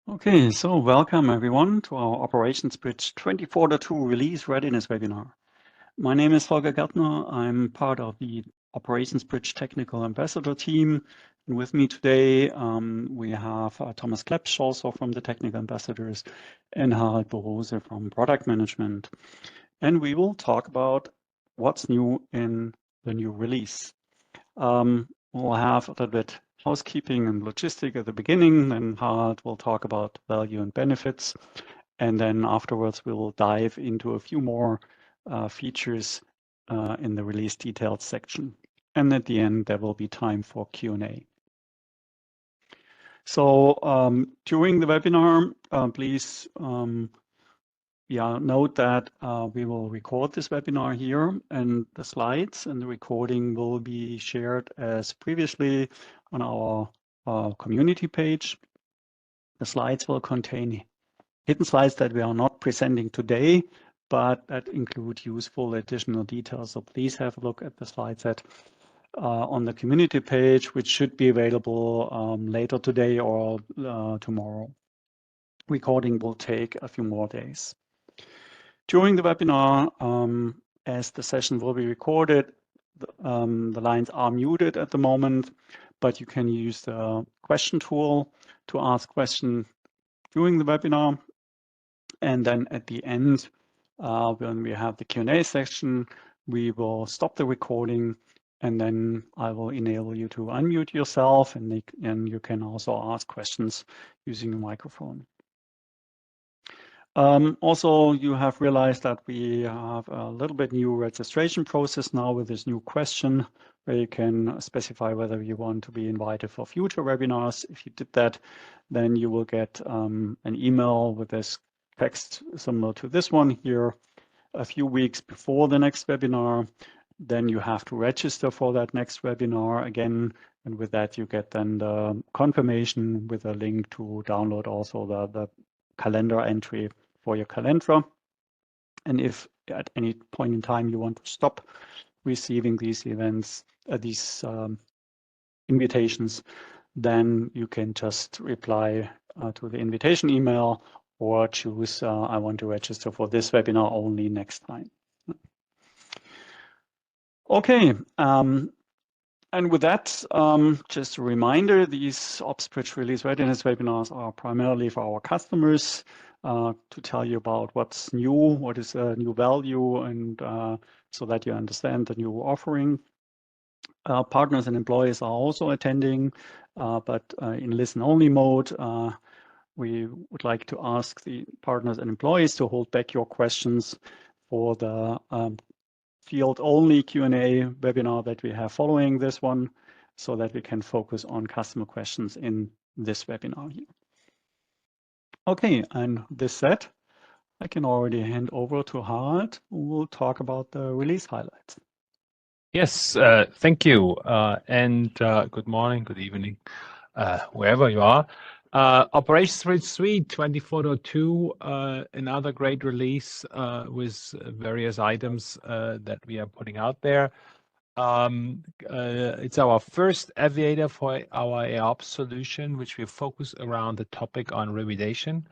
Okay, so welcome everyone to our Operations Bridge 24.2 Release Readiness Webinar. My name is Volker Gärtner. I'm part of the Operations Bridge Technical Ambassador team. And with me today, we have Thomas Klepsch, also from the Technical Ambassadors, and Harald Borose from Product Management. And we will talk about what's new in the new release. We'll have a little bit housekeeping and logistic at the beginning, then Harald will talk about value and benefits. And then afterwards, we will dive into a few more features in the release details section. And at the end, there will be time for Q&A. So during the webinar, please note that we will record this webinar here, and the slides and the recording will be shared as previously on our community page. The slides will contain hidden slides that we are not presenting today, but that include useful additional details. So please have a look at the slide set on the community page, which should be available later today or tomorrow. Recording will take a few more days. During the webinar, as the session will be recorded, the lines are muted at the moment, but you can use the question tool to ask questions during the webinar. And then at the end, when we have the Q&A section, we will stop the recording, and then I will enable you to unmute yourself, and you can also ask questions using a microphone. Also, you have realized that we have a little bit new registration process now with this new question, where you can specify whether you want to be invited for future webinars. If you did that, then you will get an email with this text similar to this one here a few weeks before the next webinar. Then you have to register for that next webinar again. And with that, you get then the confirmation with a link to download also the calendar entry for your calendar. And if at any point in time you want to stop receiving these events, these invitations, then you can just reply to the invitation email or choose I want to register for this webinar only next time. Okay, and with that, just a reminder, these Ops Bridge Release Readiness webinars are primarily for our customers to tell you about what's new, what is a new value, and so that you understand the new offering. Partners and employees are also attending, but in listen-only mode. We would like to ask the partners and employees to hold back your questions for the field-only Q&A webinar that we have following this one, so that we can focus on customer questions in this webinar here. Okay, and this said, I can already hand over to Harald, who will talk about the release highlights. Yes, thank you, and good morning, good evening, wherever you are. Operations Bridge Suite 24.2, another great release with various items that we are putting out there. It's our first Aviator for our AIOps solution, which we focus around the topic on remediation.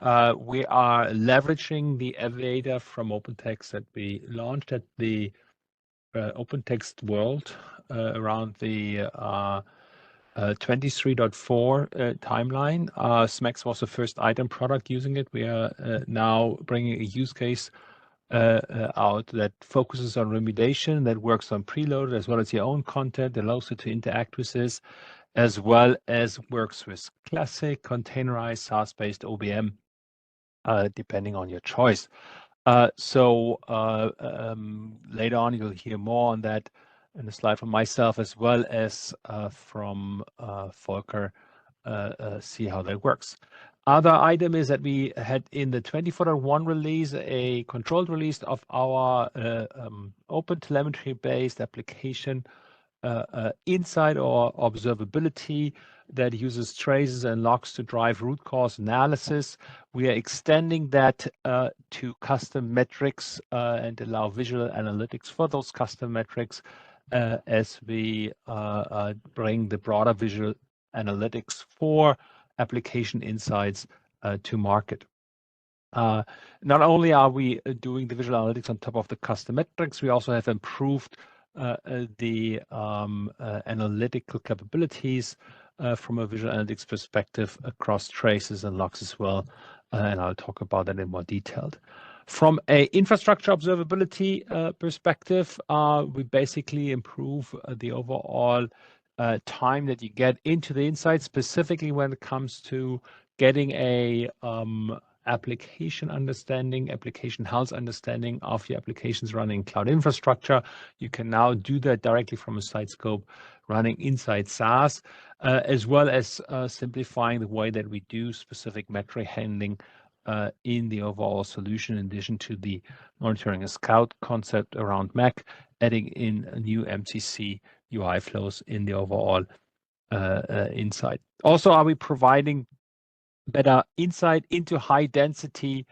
We are leveraging the Aviator from OpenText that we launched at the OpenText World around the 23.4 timeline. SMEX was the first item product using it. We are now bringing a use case out that focuses on remediation, that works on preloaded as well as your own content, allows you to interact with this, as well as works with classic containerized SaaS-based OBM, depending on your choice. So later on, you'll hear more on that in a slide from myself, as well as from Volker, see how that works. Other item is that we had in the 24.1 release, a controlled release of our open telemetry-based application inside our observability that uses traces and logs to drive root cause analysis. We are extending that to custom metrics and allow visual analytics for those custom metrics as we bring the broader visual analytics for application insights to market. Not only are we doing the visual analytics on top of the custom metrics, we also have improved the analytical capabilities from a visual analytics perspective across traces and logs as well, and I'll talk about that in more detail. From a infrastructure observability perspective, we basically improve the overall time that you get into the insights, specifically when it comes to getting a application understanding, application health understanding of your applications running cloud infrastructure. You can now do that directly from a Sitescope running inside SaaS, as well as simplifying the way that we do specific metric handling in the overall solution, in addition to the monitoring and scout concept around Mac, adding in a new MCC UI flows in the overall insight. Also, are we providing better insight into high density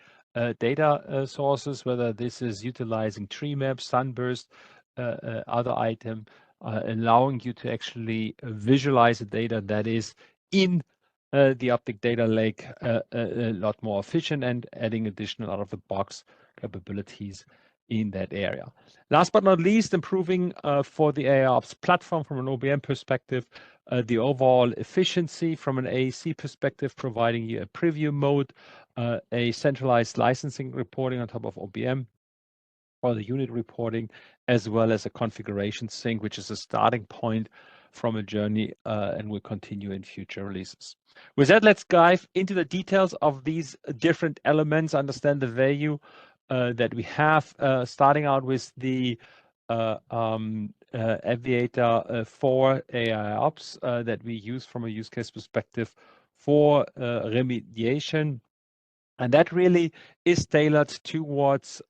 data sources, whether this is utilizing tree maps, sunburst, other item, allowing you to actually visualize the data that is in the Optic Data Lake a lot more efficient, and adding additional out-of-the-box capabilities in that area. Last but not least, improving for the AIOps platform from an OBM perspective, the overall efficiency from an AEC perspective, providing you a preview mode, a centralized licensing reporting on top of OBM, or the unit reporting, as well as a configuration sync, which is a starting point from a journey and will continue in future releases. With that, let's dive into the details of these different elements, understand the value that we have, starting out with the Aviator for AIOps that we use from a use case perspective for remediation. And that really is tailored towards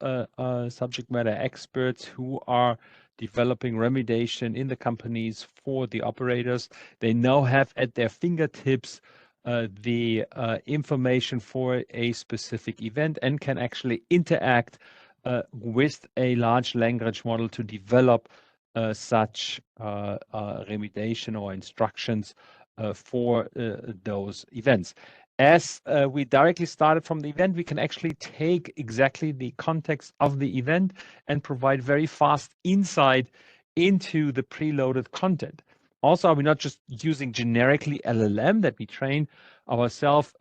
subject matter experts who are developing remediation in the companies for the operators. They now have at their fingertips the information for a specific event and can actually interact with a large language model to develop such remediation or instructions for those events. As we directly started from the event, we can actually take exactly the context of the event and provide very fast insight into the preloaded content. Also, we're not just using generically LLM that we train ourselves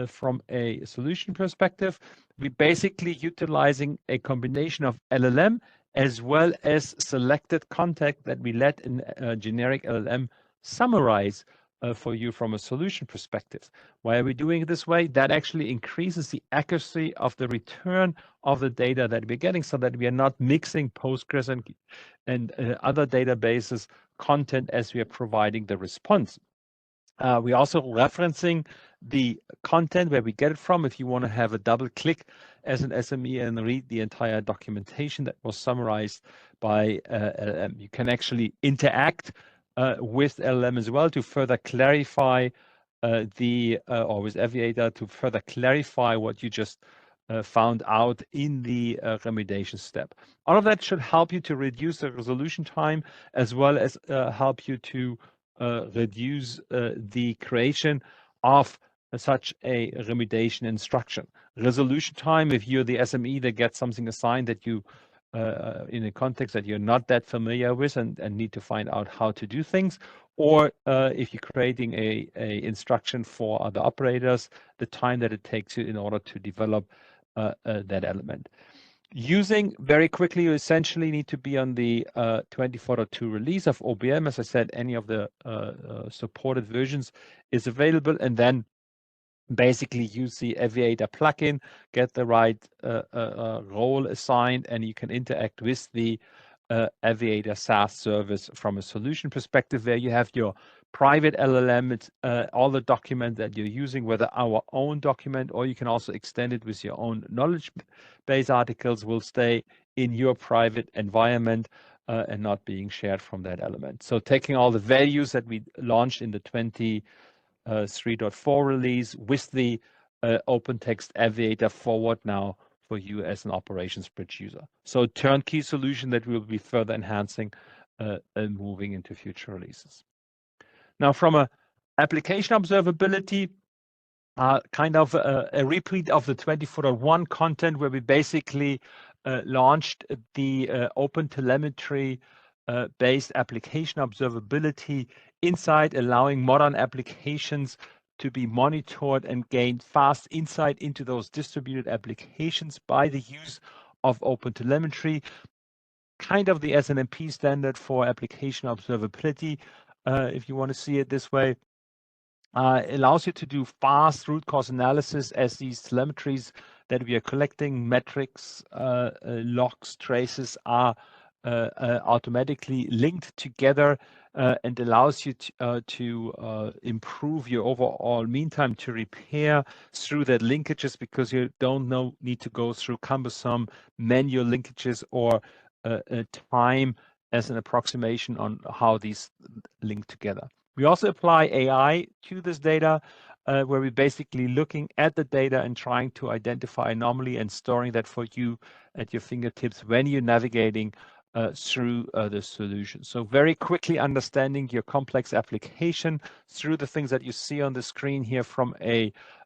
from a solution perspective. We're basically utilizing a combination of LLM as well as selected content that we let in a generic LLM summarize for you from a solution perspective. Why are we doing it this way? That actually increases the accuracy of the return of the data that we're getting, so that we are not mixing Postgres and other databases content as we are providing the response. We're also referencing the content where we get it from. If you want to have a double click as an SME and read the entire documentation that was summarized by LLM, you can actually interact with LLM as well to further clarify or with Aviator to further clarify what you just found out in the remediation step. All of that should help you to reduce the resolution time, as well as help you to reduce the creation of such a remediation instruction. Resolution time, if you're the SME that gets something assigned that you in a context that you're not that familiar with and need to find out how to do things, or if you're creating a instruction for other operators, the time that it takes you in order to develop that element. Using very quickly, you essentially need to be on the 24.2 release of OBM. As I said, any of the supported versions is available, and then basically use the Aviator plugin, get the right role assigned, and you can interact with the Aviator SaaS service from a solution perspective, where you have your private LLM, all the documents that you're using, whether our own document, or you can also extend it with your own knowledge base articles, will stay in your private environment and not being shared from that element. So taking all the values that we launched in the 3.4 release with the OpenText Aviator forward now for you as an operations producer. So turnkey solution that we'll be further enhancing and moving into future releases. Now, from a application observability kind of a repeat of the 24.1 content, where we basically launched the open telemetry based application observability insight, allowing modern applications to be monitored and gain fast insight into those distributed applications by the use of open telemetry, kind of the SNMP standard for application observability, if you want to see it this way. Allows you to do fast root cause analysis, as these telemetries that we are collecting, metrics, logs, traces, are automatically linked together, and allows you to improve your overall mean time to repair through that linkages, because you don't need to go through cumbersome manual linkages or time as an approximation on how these link together. We also apply AI to this data, where we're basically looking at the data and trying to identify anomaly and storing that for you at your fingertips when you're navigating through the solution. So very quickly understanding your complex application through the things that you see on the screen here, from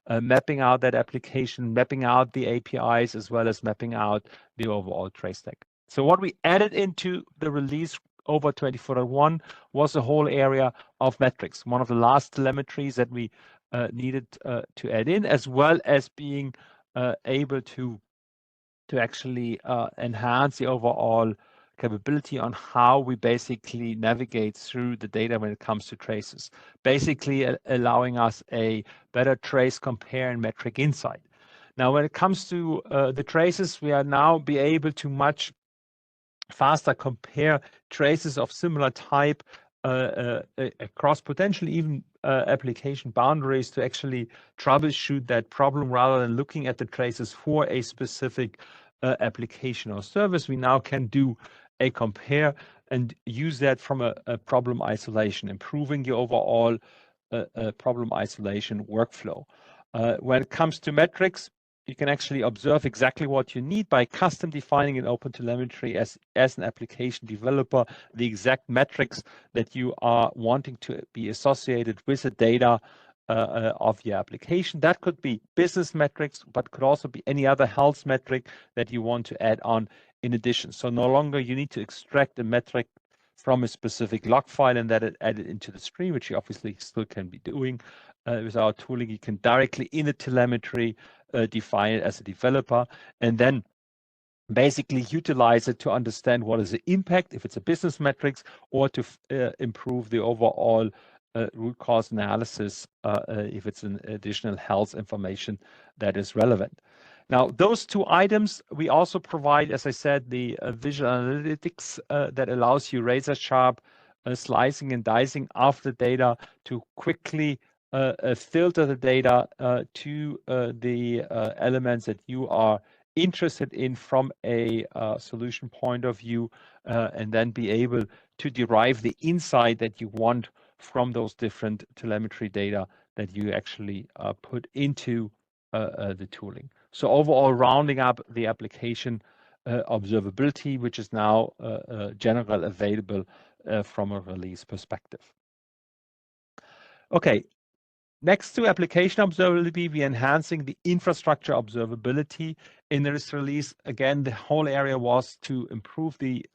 mapping out that application, mapping out the APIs, as well as mapping out the overall trace stack. So what we added into the release over 24.1 was the whole area of metrics, one of the last telemetries that we needed to add in, as well as being able to actually enhance the overall capability on how we basically navigate through the data when it comes to traces, basically allowing us a better trace, compare, and metric insight. Now, when it comes to the traces, we are now be able to much faster compare traces of similar type across potentially even application boundaries to actually troubleshoot that problem, rather than looking at the traces for a specific application or service. We now can do a compare and use that from a problem isolation, improving the overall problem isolation workflow. When it comes to metrics, you can actually observe exactly what you need by custom defining in OpenTelemetry as an application developer, the exact metrics that you are wanting to be associated with the data of your application. That could be business metrics, but could also be any other health metric that you want to add on in addition. So no longer you need to extract a metric from a specific log file and that add it into the stream, which you obviously still can be doing. With our tooling, you can directly in the telemetry define it as a developer, and then basically utilize it to understand what is the impact, if it's a business metrics, or to improve the overall root cause analysis if it's an additional health information that is relevant. Now, those two items, we also provide, as I said, the visual analytics that allows you razor sharp slicing and dicing of the data to quickly filter the data to the elements that you are interested in from a solution point of view, and then be able to derive the insight that you want from those different telemetry data that you actually put into the tooling. So overall, rounding up the application observability, which is now general available from a release perspective. Okay, next to application observability, we're enhancing the infrastructure observability in this release. Again, the whole area was to improve the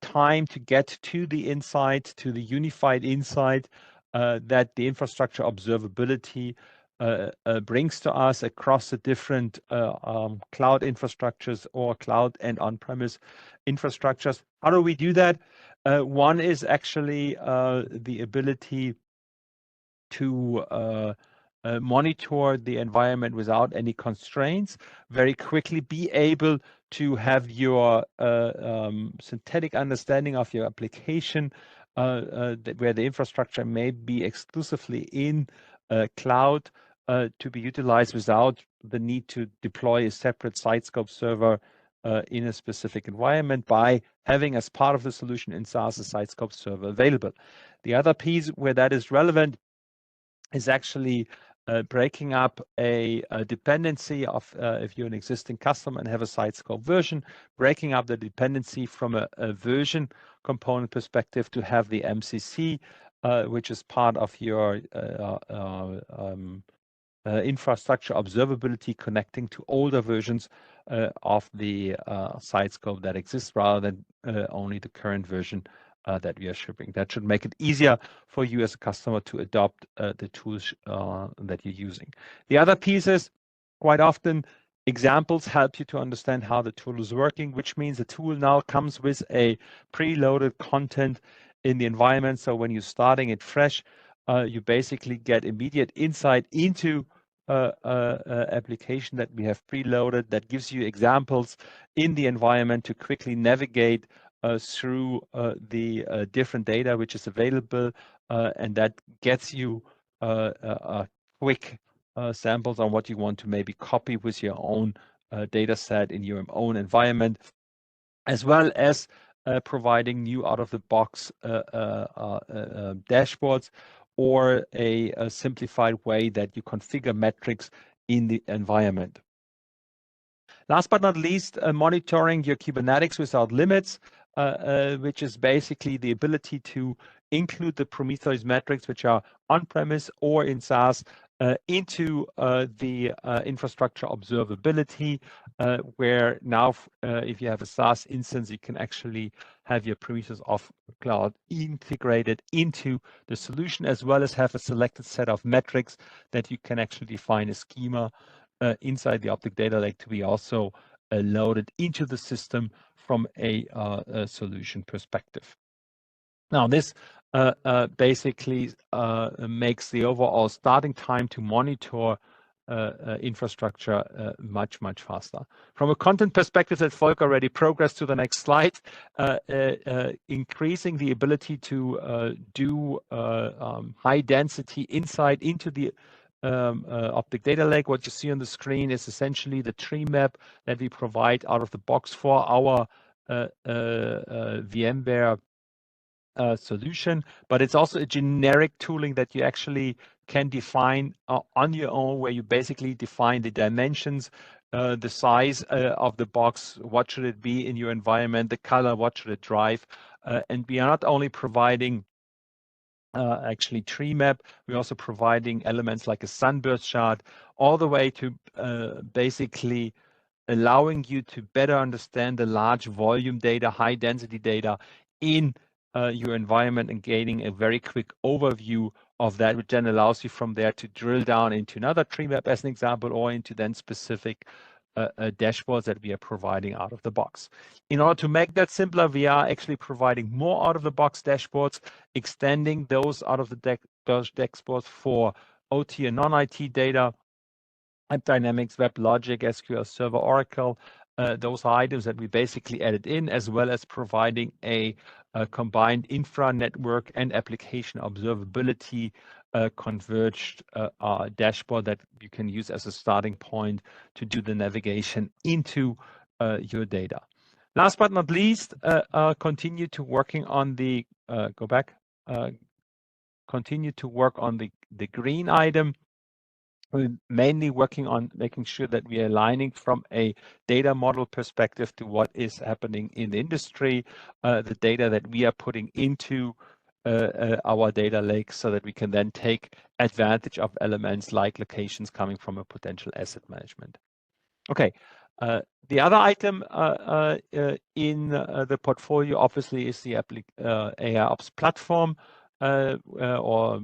time to get to the insight, to the unified insight that the infrastructure observability brings to us across the different cloud infrastructures or cloud and on-premise infrastructures. How do we do that? One is actually the ability to monitor the environment without any constraints, very quickly be able to have your synthetic understanding of your application, where the infrastructure may be exclusively in cloud, to be utilized without the need to deploy a separate Sitescope server in a specific environment, by having as part of the solution in SaaS a Sitescope server available. The other piece where that is relevant is actually breaking up a dependency of, if you're an existing customer and have a Sitescope version, breaking up the dependency from a version component perspective to have the MCC which is part of your infrastructure observability, connecting to older versions of the Sitescope that exists rather than only the current version that we are shipping. That should make it easier for you as a customer to adopt the tools that you're using. The other piece is quite often examples help you to understand how the tool is working, which means the tool now comes with a preloaded content in the environment. So when you're starting it fresh, you basically get immediate insight into application that we have preloaded that gives you examples in the environment to quickly navigate through the different data which is available, and that gets you quick samples on what you want to maybe copy with your own data set in your own environment, as well as providing new out-of-the-box dashboards or a simplified way that you configure metrics in the environment. Last but not least, monitoring your Kubernetes without limits, which is basically the ability to include the Prometheus metrics, which are on-premise or in SaaS, into the infrastructure observability, where now if you have a SaaS instance, you can actually have your Prometheus off cloud integrated into the solution, as well as have a selected set of metrics that you can actually define a schema inside the Optic Data Lake to be also loaded into the system from a solution perspective. Now, this basically makes the overall starting time to monitor infrastructure much faster. From a content perspective, that Volker already progressed to the next slide, increasing the ability to do high density insight into the Optic Data Lake. What you see on the screen is essentially the tree map that we provide out of the box for our VMware solution, but it's also a generic tooling that you actually can define on your own, where you basically define the dimensions, the size of the box, what should it be in your environment, the color, what should it drive, and we are not only providing actually tree map, we're also providing elements like a sunburst chart, all the way to basically allowing you to better understand the large volume data, high density data in your environment, and gaining a very quick overview of that, which then allows you from there to drill down into another tree map as an example, or into then specific dashboards that we are providing out of the box. In order to make that simpler, we are actually providing more out of the box dashboards, extending those out of the dashboards for OT and non-IT data, App Dynamics, WebLogic, SQL Server, Oracle. Those are items that we basically added in, as well as providing a combined infra network and application observability converged dashboard that you can use as a starting point to do the navigation into your data. Last but not least, continue to working on the continue to work on the green item. We're mainly working on making sure that we are aligning from a data model perspective to what is happening in the industry, the data that we are putting into our data lake, so that we can then take advantage of elements like locations coming from a potential asset management. Okay. The other item in the portfolio obviously is the AIOps platform, or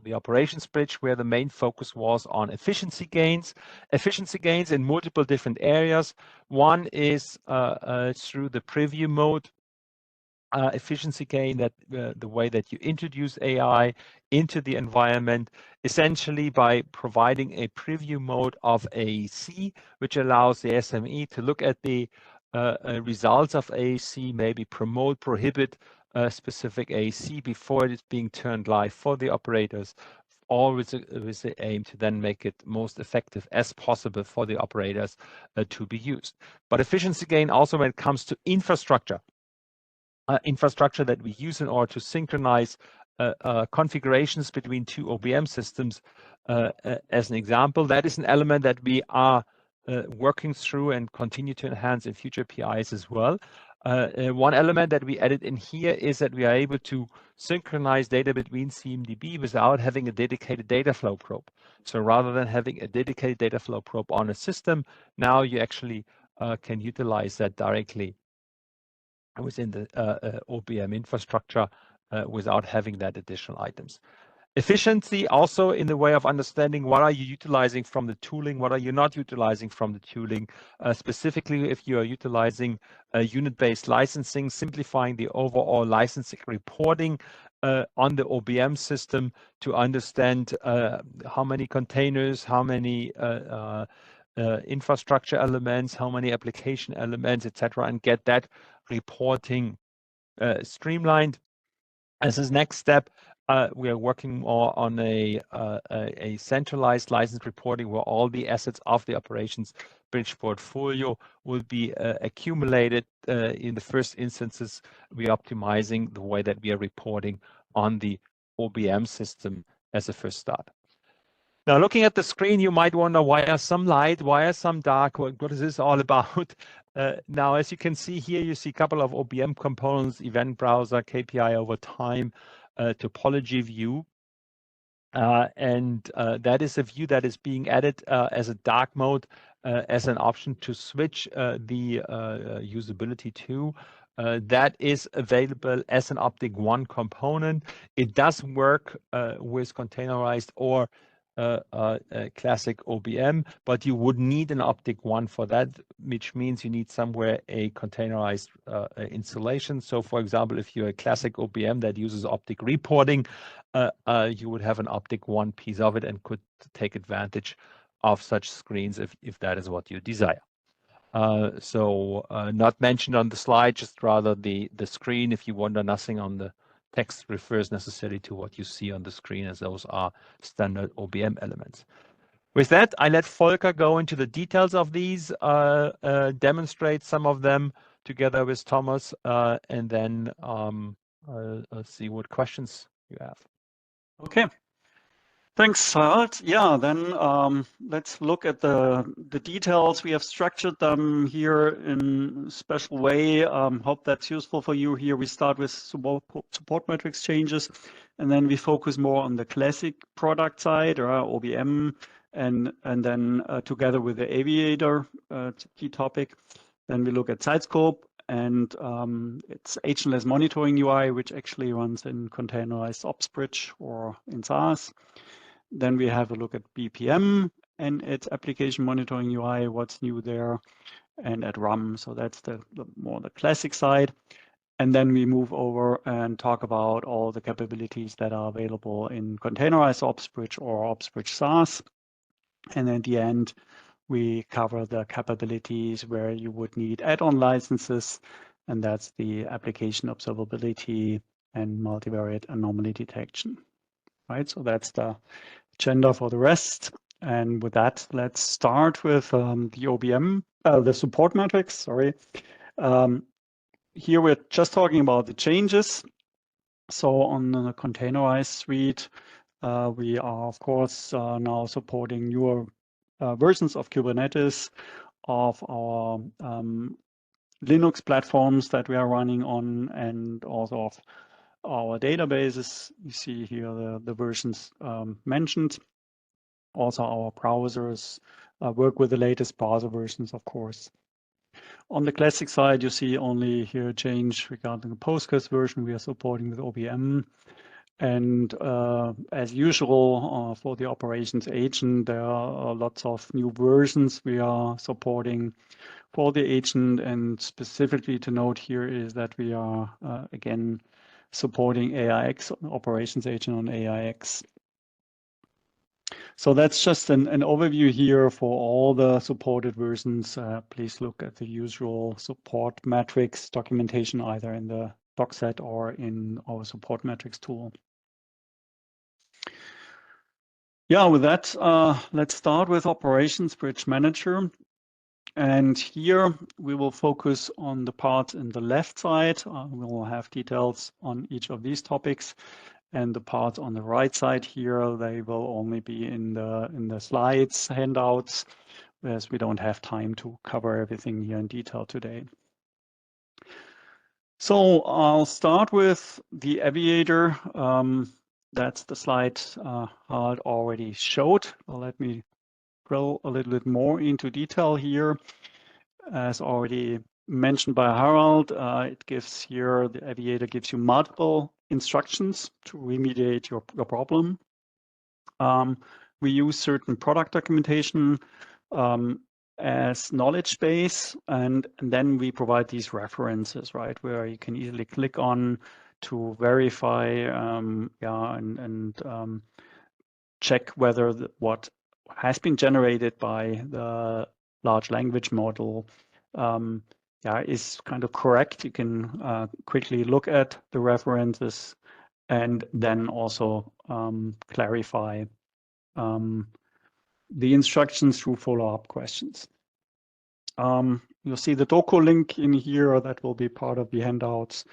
the operations bridge, where the main focus was on efficiency gains in multiple different areas. One is through the preview mode efficiency gain, that the way that you introduce AI into the environment, essentially by providing a preview mode of AEC, which allows the SME to look at the results of AEC, maybe promote, prohibit specific AEC before it is being turned live for the operators, all with the aim to then make it most effective as possible for the operators to be used. But efficiency gain also when it comes to infrastructure that we use in order to synchronize configurations between two OBM systems. As an example, that is an element that we are working through and continue to enhance in future PIs as well. One element that we added in here is that we are able to synchronize data between CMDB without having a dedicated data flow probe. So rather than having a dedicated data flow probe on a system, now you actually can utilize that directly within the OBM infrastructure without having that additional items. Efficiency also in the way of understanding what are you utilizing from the tooling, what are you not utilizing from the tooling, specifically if you are utilizing unit-based licensing, simplifying the overall licensing reporting on the OBM system to understand how many containers, how many infrastructure elements, how many application elements, etc., and get that reporting streamlined. As a next step, we are working more on a centralized license reporting where all the assets of the operations bridge portfolio will be accumulated. In the first instances, we are optimizing the way that we are reporting on the OBM system as a first start. Now, looking at the screen, you might wonder, why are some light, why are some dark? What is this all about? Now, as you can see here, you see a couple of OBM components, event browser, KPI over time, topology view. And that is a view that is being added as a dark mode as an option to switch the usability to. That is available as an Optic One component. It does work with containerized or classic OBM, but you would need an Optic One for that, which means you need somewhere a containerized installation. So for example, if you're a classic OBM that uses optic reporting, you would have an Optic One piece of it and could take advantage of such screens if that is what you desire. So not mentioned on the slide, just rather the screen. If you wonder, nothing on the text refers necessarily to what you see on the screen, as those are standard OBM elements. With that, I let Volker go into the details of these, demonstrate some of them together with Thomas, and then let's see what questions you have. Okay. Thanks, Harald. Yeah, then let's look at the details. We have structured them here in a special way. Hope that's useful for you. Here we start with support metrics changes, and then we focus more on the classic product side, or OBM, and then together with the Aviator, it's a key topic. Then we look at Sitescope, and it's agentless monitoring UI, which actually runs in containerized OpsBridge or in SaaS. Then we have a look at BPM and its application monitoring UI, what's new there, and at RAM. So that's the more the classic side. And then we move over and talk about all the capabilities that are available in containerized OpsBridge or OpsBridge SaaS. And at the end, we cover the capabilities where you would need add-on licenses, and that's the application observability and multivariate anomaly detection. Right, so that's the agenda for the rest. And with that, let's start with the OBM, the support metrics, sorry. Here we're just talking about the changes. So on the containerized suite, we are, of course, now supporting newer versions of Kubernetes, of our Linux platforms that we are running on, and also of our databases. You see here the versions mentioned. Also, our browsers work with the latest browser versions, of course. On the classic side, you see only here a change regarding the Postgres version we are supporting with OBM. And as usual, for the operations agent, there are lots of new versions we are supporting for the agent. And specifically to note here is that we are, again, supporting AIX, operations agent on AIX. So that's just an overview here for all the supported versions. Please look at the usual support metrics documentation, either in the doc set or in our support metrics tool. Yeah, with that, let's start with Operations Bridge Manager. And here we will focus on the part in the left side. We will have details on each of these topics. And the parts on the right side here, they will only be in the slides, handouts, as we don't have time to cover everything here in detail today. So I'll start with the Aviator. That's the slide Harald already showed. Well, let me drill a little bit more into detail here. As already mentioned by Harald, it gives here, the Aviator gives you multiple instructions to remediate your problem. We use certain product documentation as knowledge base, and then we provide these references, right, where you can easily click on to verify, and check whether what has been generated by the large language model is kind of correct. You can quickly look at the references and then also clarify the instructions through follow-up questions. You'll see the docu link in here that will be part of the handouts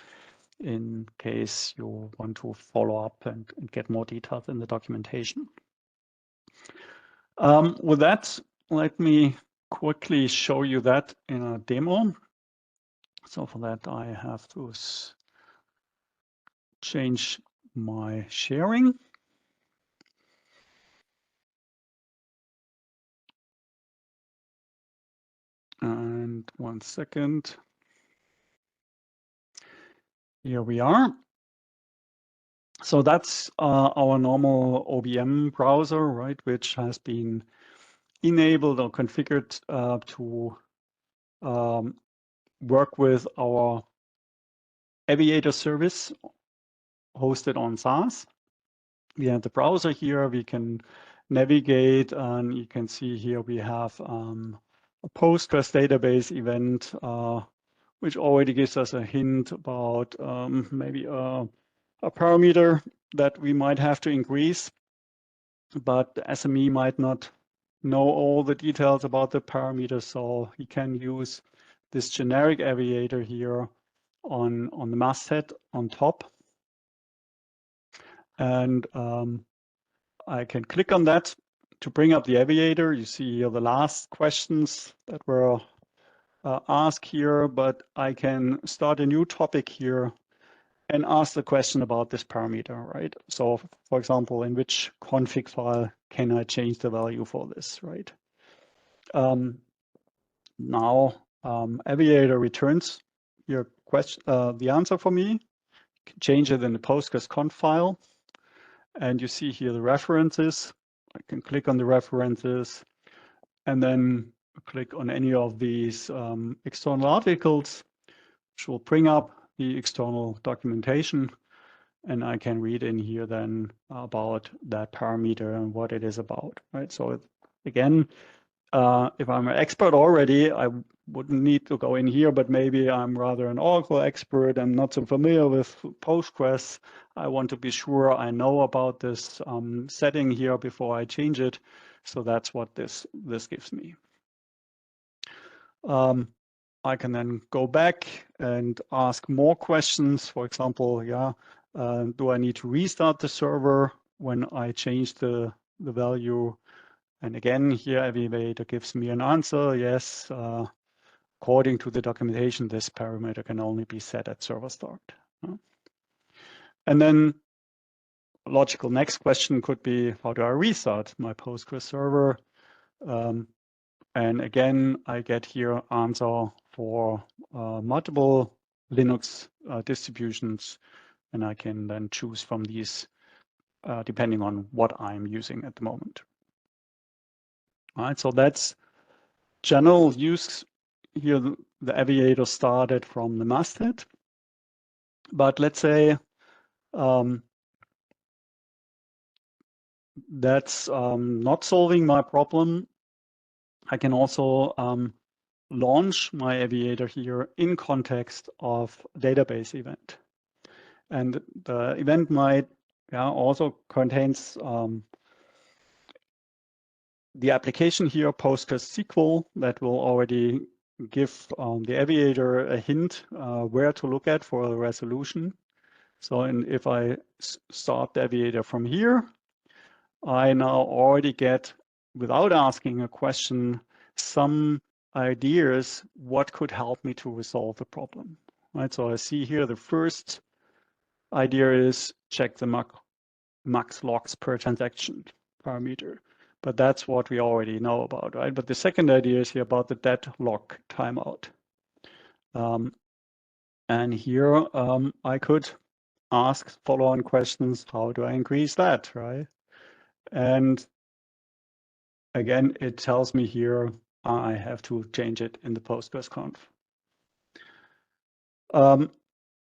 in case you want to follow up and get more details in the documentation. With that, let me quickly show you that in a demo. So for that, I have to change my sharing. And 1 second. Here we are. So that's our normal OBM browser, right, which has been enabled or configured to work with our Aviator service hosted on SaaS. We have the browser here, we can navigate, and you can see here we have a Postgres database event, which already gives us a hint about maybe a parameter that we might have to increase, but the SME might not know all the details about the parameter, so he can use this generic Aviator here on the masthead on top. And I can click on that to bring up the Aviator. You see here the last questions that were asked here, but I can start a new topic here and ask the question about this parameter, right? So for example, in which config file can I change the value for this, right? Now Aviator returns your question, the answer for me. You can change it in the Postgres conf file. And you see here the references. I can click on the references and then click on any of these external articles, which will bring up the external documentation. And I can read in here then about that parameter and what it is about, right? So again, if I'm an expert already, I wouldn't need to go in here, but maybe I'm rather an Oracle expert and not so familiar with Postgres. I want to be sure I know about this setting here before I change it. So that's what this gives me. I can then go back and ask more questions. For example, do I need to restart the server when I change the value? And again, here Aviator gives me an answer. Yes, according to the documentation, this parameter can only be set at server start. And then a logical next question could be, how do I restart my Postgres server? And again, I get here answer for multiple Linux distributions, and I can then choose from these depending on what I'm using at the moment. All right, so that's general use. Here, the Aviator started from the masthead, but let's say that's not solving my problem. I can also launch my Aviator here in context of a database event. And the event might also contains the application here, PostgreSQL, that will already give the Aviator a hint where to look at for the resolution. So if I start the Aviator from here, I now already get, without asking a question, some ideas what could help me to resolve the problem. right? So I see here the first idea is check the max logs per transaction parameter. But that's what we already know about, right? But the second idea is here about the deadlock timeout. And here I could ask follow-on questions. How do I increase that, right? And again, it tells me here I have to change it in the PostgreSconf.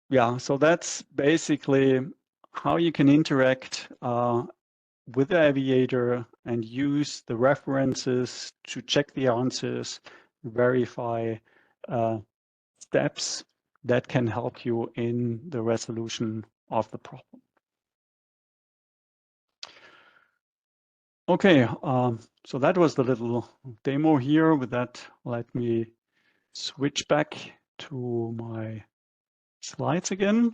Yeah, so that's basically how you can interact with the Aviator and use the references to check the answers, verify steps that can help you in the resolution of the problem. Okay, so that was the little demo here. With that, let me switch back to my slides again.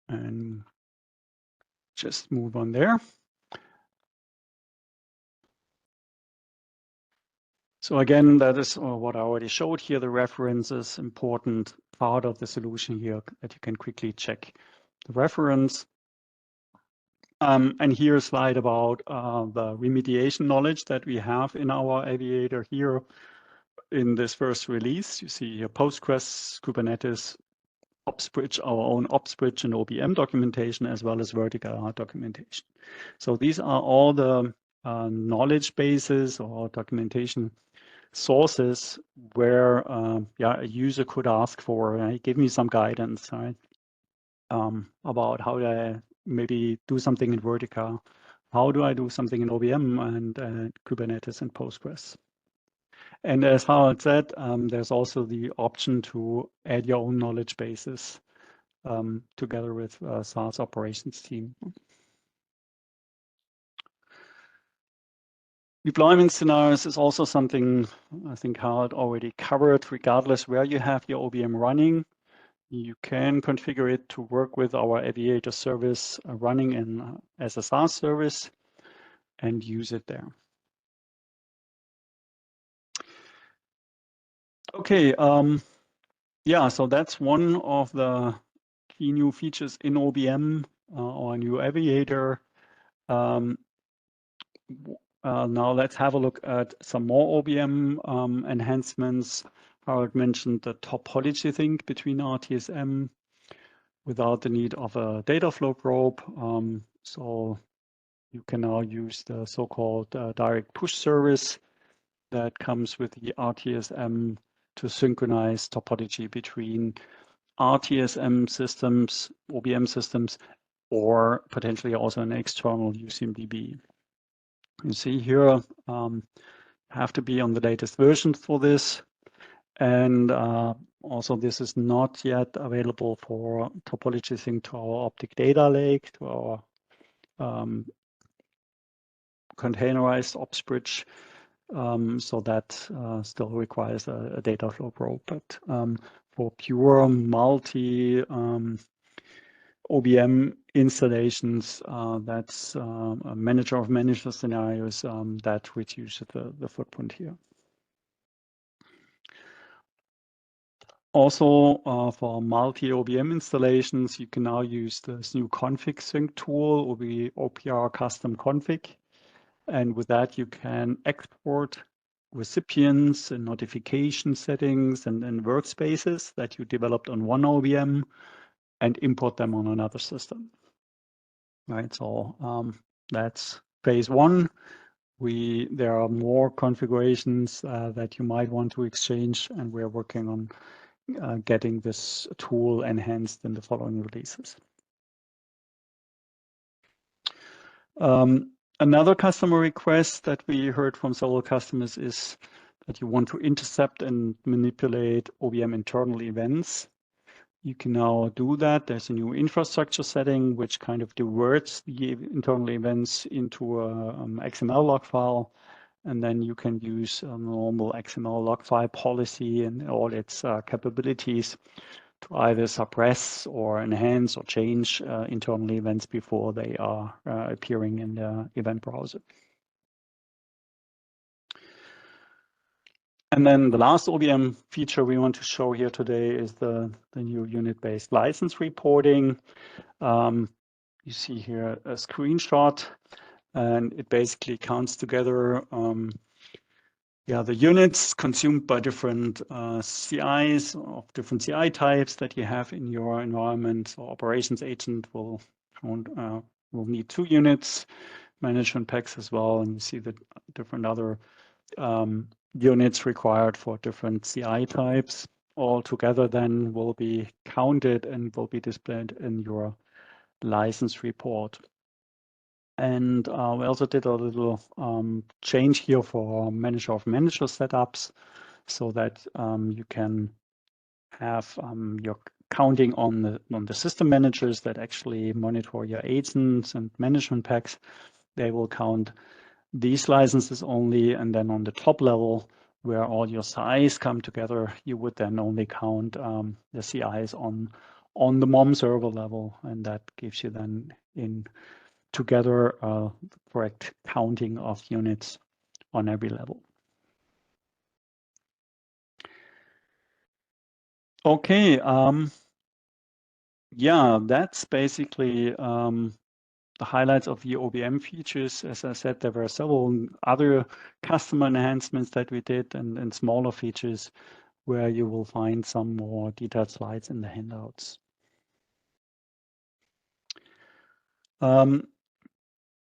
And just move on there. So again, that is what I already showed here. The references, important part of the solution here that you can quickly check the reference. And here a slide about the remediation knowledge that we have in our Aviator here in this first release. You see here Postgres, Kubernetes, OpsBridge, our own OpsBridge and OBM documentation, as well as vertical documentation. So these are all the knowledge bases or documentation sources where a user could ask for, give me some guidance, right? About how do I maybe do something in vertical, how do I do something in OBM and Kubernetes and Postgres. And as Harald said, there's also the option to add your own knowledge bases together with SaaS operations team. Deployment scenarios is also something I think Harald already covered. Regardless where you have your OBM running, you can configure it to work with our Aviator service running as a SaaS service and use it there. Okay, yeah, so that's one of the key new features in OBM or new Aviator. Now let's have a look at some more OBM enhancements. Harald mentioned the topology sync between RTSM without the need of a data flow probe. So you can now use the so-called direct push service that comes with the RTSM to synchronize topology between RTSM systems, OBM systems, or potentially also an external UCMDB. You see here, have to be on the latest version for this. And also this is not yet available for topology sync to our Optic Data Lake, to our containerized OpsBridge. So that still requires a data flow probe. But for pure multi OBM installations, that's a manager of managers scenarios that reduces the footprint here. Also, for multi-OBM installations, you can now use this new config sync tool, OPR custom config. And with that, you can export recipients and notification settings and workspaces that you developed on one OBM and import them on another system. Right, so that's phase one. There are more configurations that you might want to exchange, and we're working on getting this tool enhanced in the following releases. Another customer request that we heard from several customers is that you want to intercept and manipulate OBM internal events. You can now do that. There's a new infrastructure setting which kind of diverts the internal events into a XML log file. And then you can use a normal XML log file policy and all its capabilities to either suppress or enhance or change internal events before they are appearing in the event browser. And then the last OBM feature we want to show here today is the new unit-based license reporting. You see here a screenshot, and it basically counts together the units consumed by different CIs of different CI types that you have in your environment. So operations agent will need 2 units, management packs as well, and you see the different other units required for different CI types. All together then will be counted and will be displayed in your license report. And we also did a little change here for manager of manager setups, so that you can have your counting on the system managers that actually monitor your agents and management packs. They will count these licenses only, and then on the top level where all your CIs come together, you would then only count the CIs on the MOM server level, and that gives you then in together the correct counting of units on every level. Okay, yeah, that's basically the highlights of the OBM features. As I said, there were several other customer enhancements that we did and smaller features where you will find some more detailed slides in the handouts.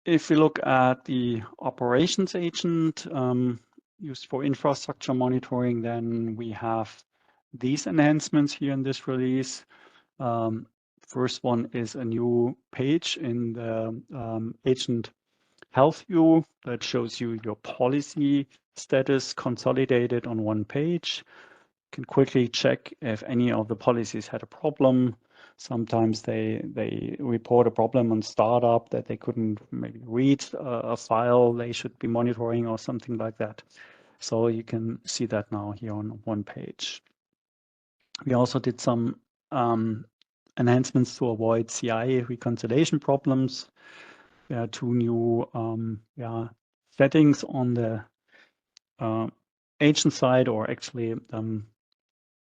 If we look at the operations agent used for infrastructure monitoring, then we have these enhancements here in this release. First one is a new page in the agent health view that shows you your policy status consolidated on one page. You can quickly check if any of the policies had a problem. Sometimes they report a problem on startup that they couldn't maybe read a file they should be monitoring or something like that. So you can see that now here on one page. We also did some enhancements to avoid CI reconciliation problems. There are 2 new settings on the agent side, or actually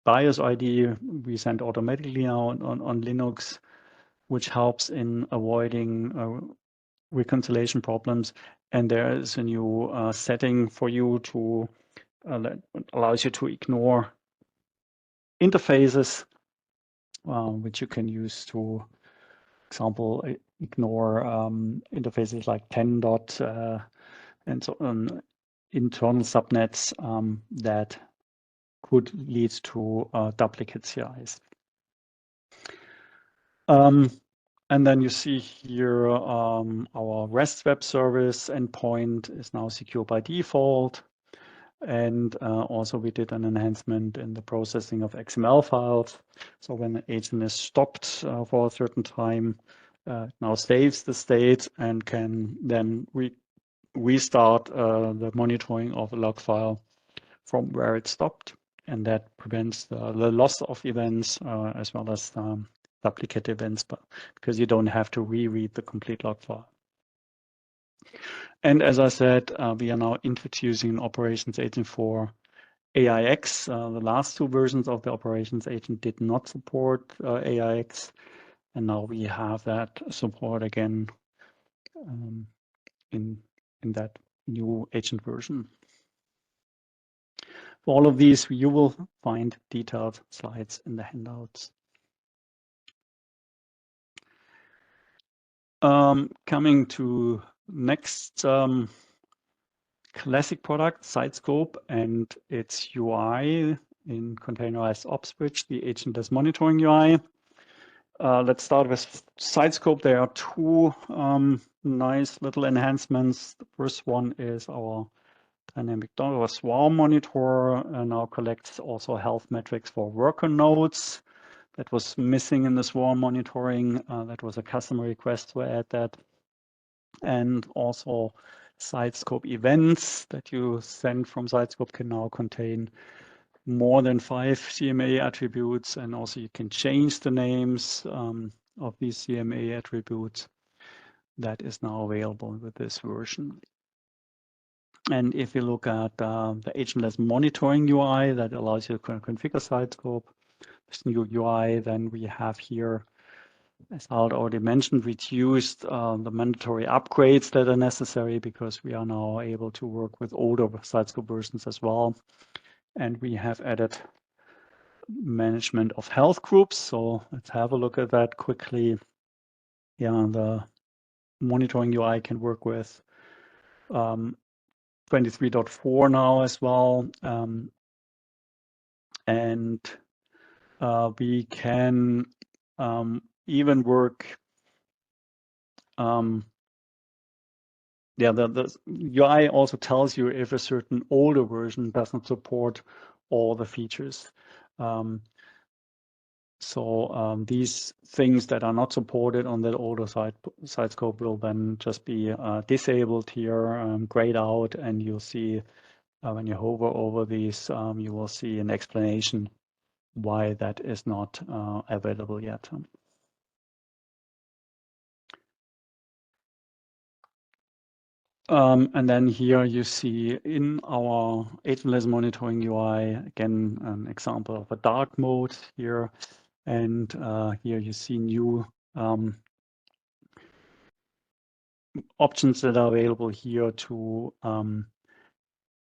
BIOS ID we send automatically now on Linux, which helps in avoiding reconciliation problems. And there is a new setting for you to that allows you to ignore interfaces, which you can use to, for example, ignore interfaces like 10 dot and so on, internal subnets that could lead to duplicate CIs. And then you see here our REST web service endpoint is now secure by default. And also we did an enhancement in the processing of XML files. So when an agent is stopped for a certain time, now saves the state and can then restart the monitoring of a log file from where it stopped. And that prevents the loss of events as well as duplicate events, but because you don't have to reread the complete log file. And as I said, we are now introducing an operations agent for AIX. The last 2 versions of the operations agent did not support AIX, and now we have that support again in that new agent version. For all of these, you will find detailed slides in the handouts. Coming to next classic product, Sitescope, and its UI in containerized ops bridge, the agentless monitoring UI. Let's start with Sitescope. There are 2 nice little enhancements. The first one is our dynamic Docker swarm monitor, and now collects also health metrics for worker nodes. That was missing in the swarm monitoring. That was a customer request to add that. And also Sitescope events that you send from Sitescope can now contain more than 5 CMA attributes, and also you can change the names of these CMA attributes. That is now available with this version. And if you look at the agentless monitoring UI that allows you to configure Sitescope, this new UI, then we have here, as Alt already mentioned, reduced the mandatory upgrades that are necessary because we are now able to work with older Sitescope versions as well. And we have added management of health groups. So let's have a look at that quickly. Yeah, the monitoring UI can work with 23.4 now as well. And we can even work, yeah, the UI also tells you if a certain older version doesn't support all the features. So these things that are not supported on that older Sitescope will then just be disabled here, grayed out, and you'll see when you hover over these, you will see an explanation why that is not available yet. And then here you see in our agentless monitoring UI, again, an example of a dark mode here. And here you see new options that are available here to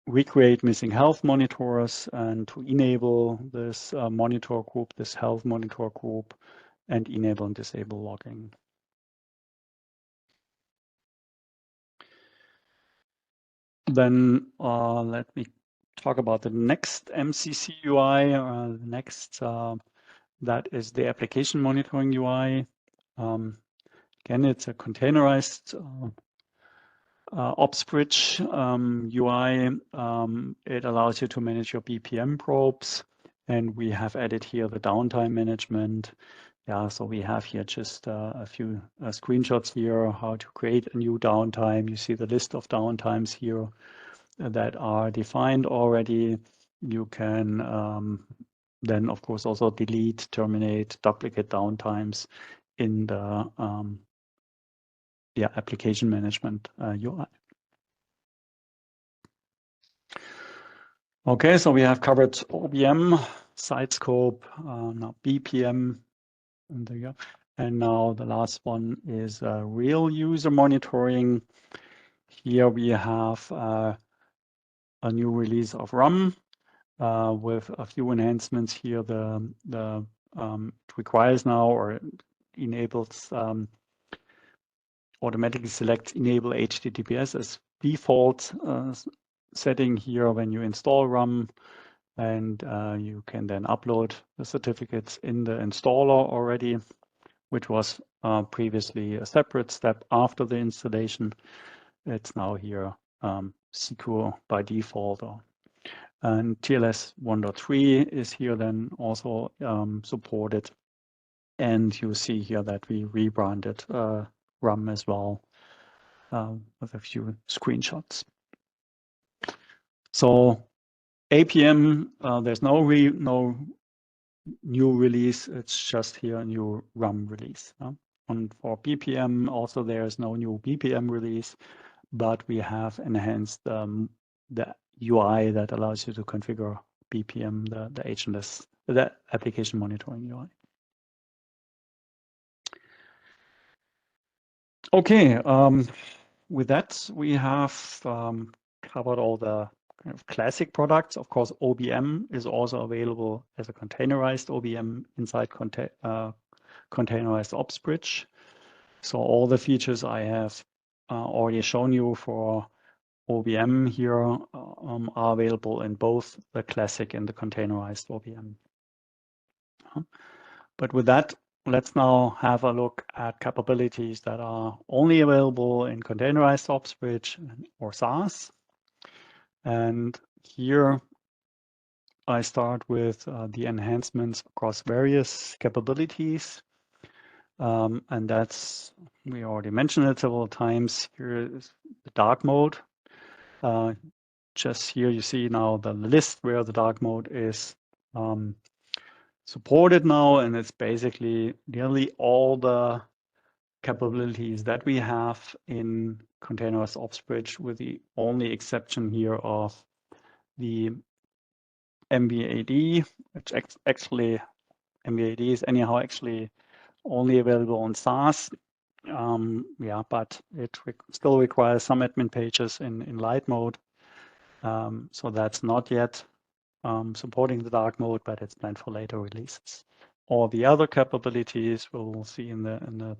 recreate missing health monitors and to enable this monitor group, this health monitor group, and enable and disable logging. Then let me talk about the next MCC UI. The next, that is the application monitoring UI. Again, it's a containerized OpsBridge UI. It allows you to manage your BPM probes, and we have added here the downtime management. Yeah, so we have here just a few screenshots here, how to create a new downtime. You see the list of downtimes here that are defined already. You can then, of course, also delete, terminate, duplicate downtimes in the application management UI. Okay, so we have covered OBM, Sitescope, now BPM, and there you go. And now the last one is real user monitoring. Here we have a new release of RUM with a few enhancements here. It requires now or enables automatically select enable HTTPS as default setting here when you install RUM. And you can then upload the certificates in the installer already, which was previously a separate step after the installation. It's now here secure by default. And TLS 1.3 is here then also supported. And you see here that we rebranded RUM as well with a few screenshots. So APM, there's no new release. It's just here a new RUM release. And for BPM, also there's no new BPM release, but we have enhanced the UI that allows you to configure BPM, the agentless, the application monitoring UI. Okay, with that, we have covered all the kind of classic products. Of course, OBM is also available as a containerized OBM inside containerized OpsBridge. So all the features I have already shown you for OBM here are available in both the classic and the containerized OBM. But with that, let's now have a look at capabilities that are only available in containerized OpsBridge or SaaS. And here I start with the enhancements across various capabilities. And that's, we already mentioned it several times. Here is the dark mode. Just here you see now the list where the dark mode is supported now, and it's basically nearly all the capabilities that we have in containerized ops bridge, with the only exception here of the MBAD, which actually MBAD is anyhow actually only available on SaaS. Yeah, but it still requires some admin pages in light mode. So that's not yet supporting the dark mode, but it's planned for later releases. All the other capabilities we'll see in the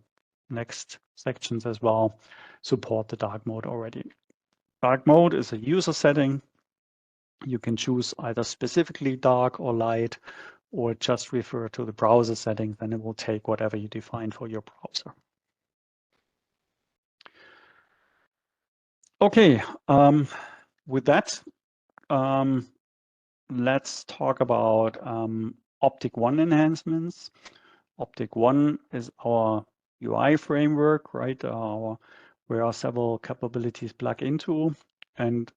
next sections as well support the dark mode already. Dark mode is a user setting. You can choose either specifically dark or light, or just refer to the browser settings, and it will take whatever you define for your browser. Okay, with that, let's talk about Optic One enhancements. Optic One is our UI framework, right? Where are several capabilities plugged into, and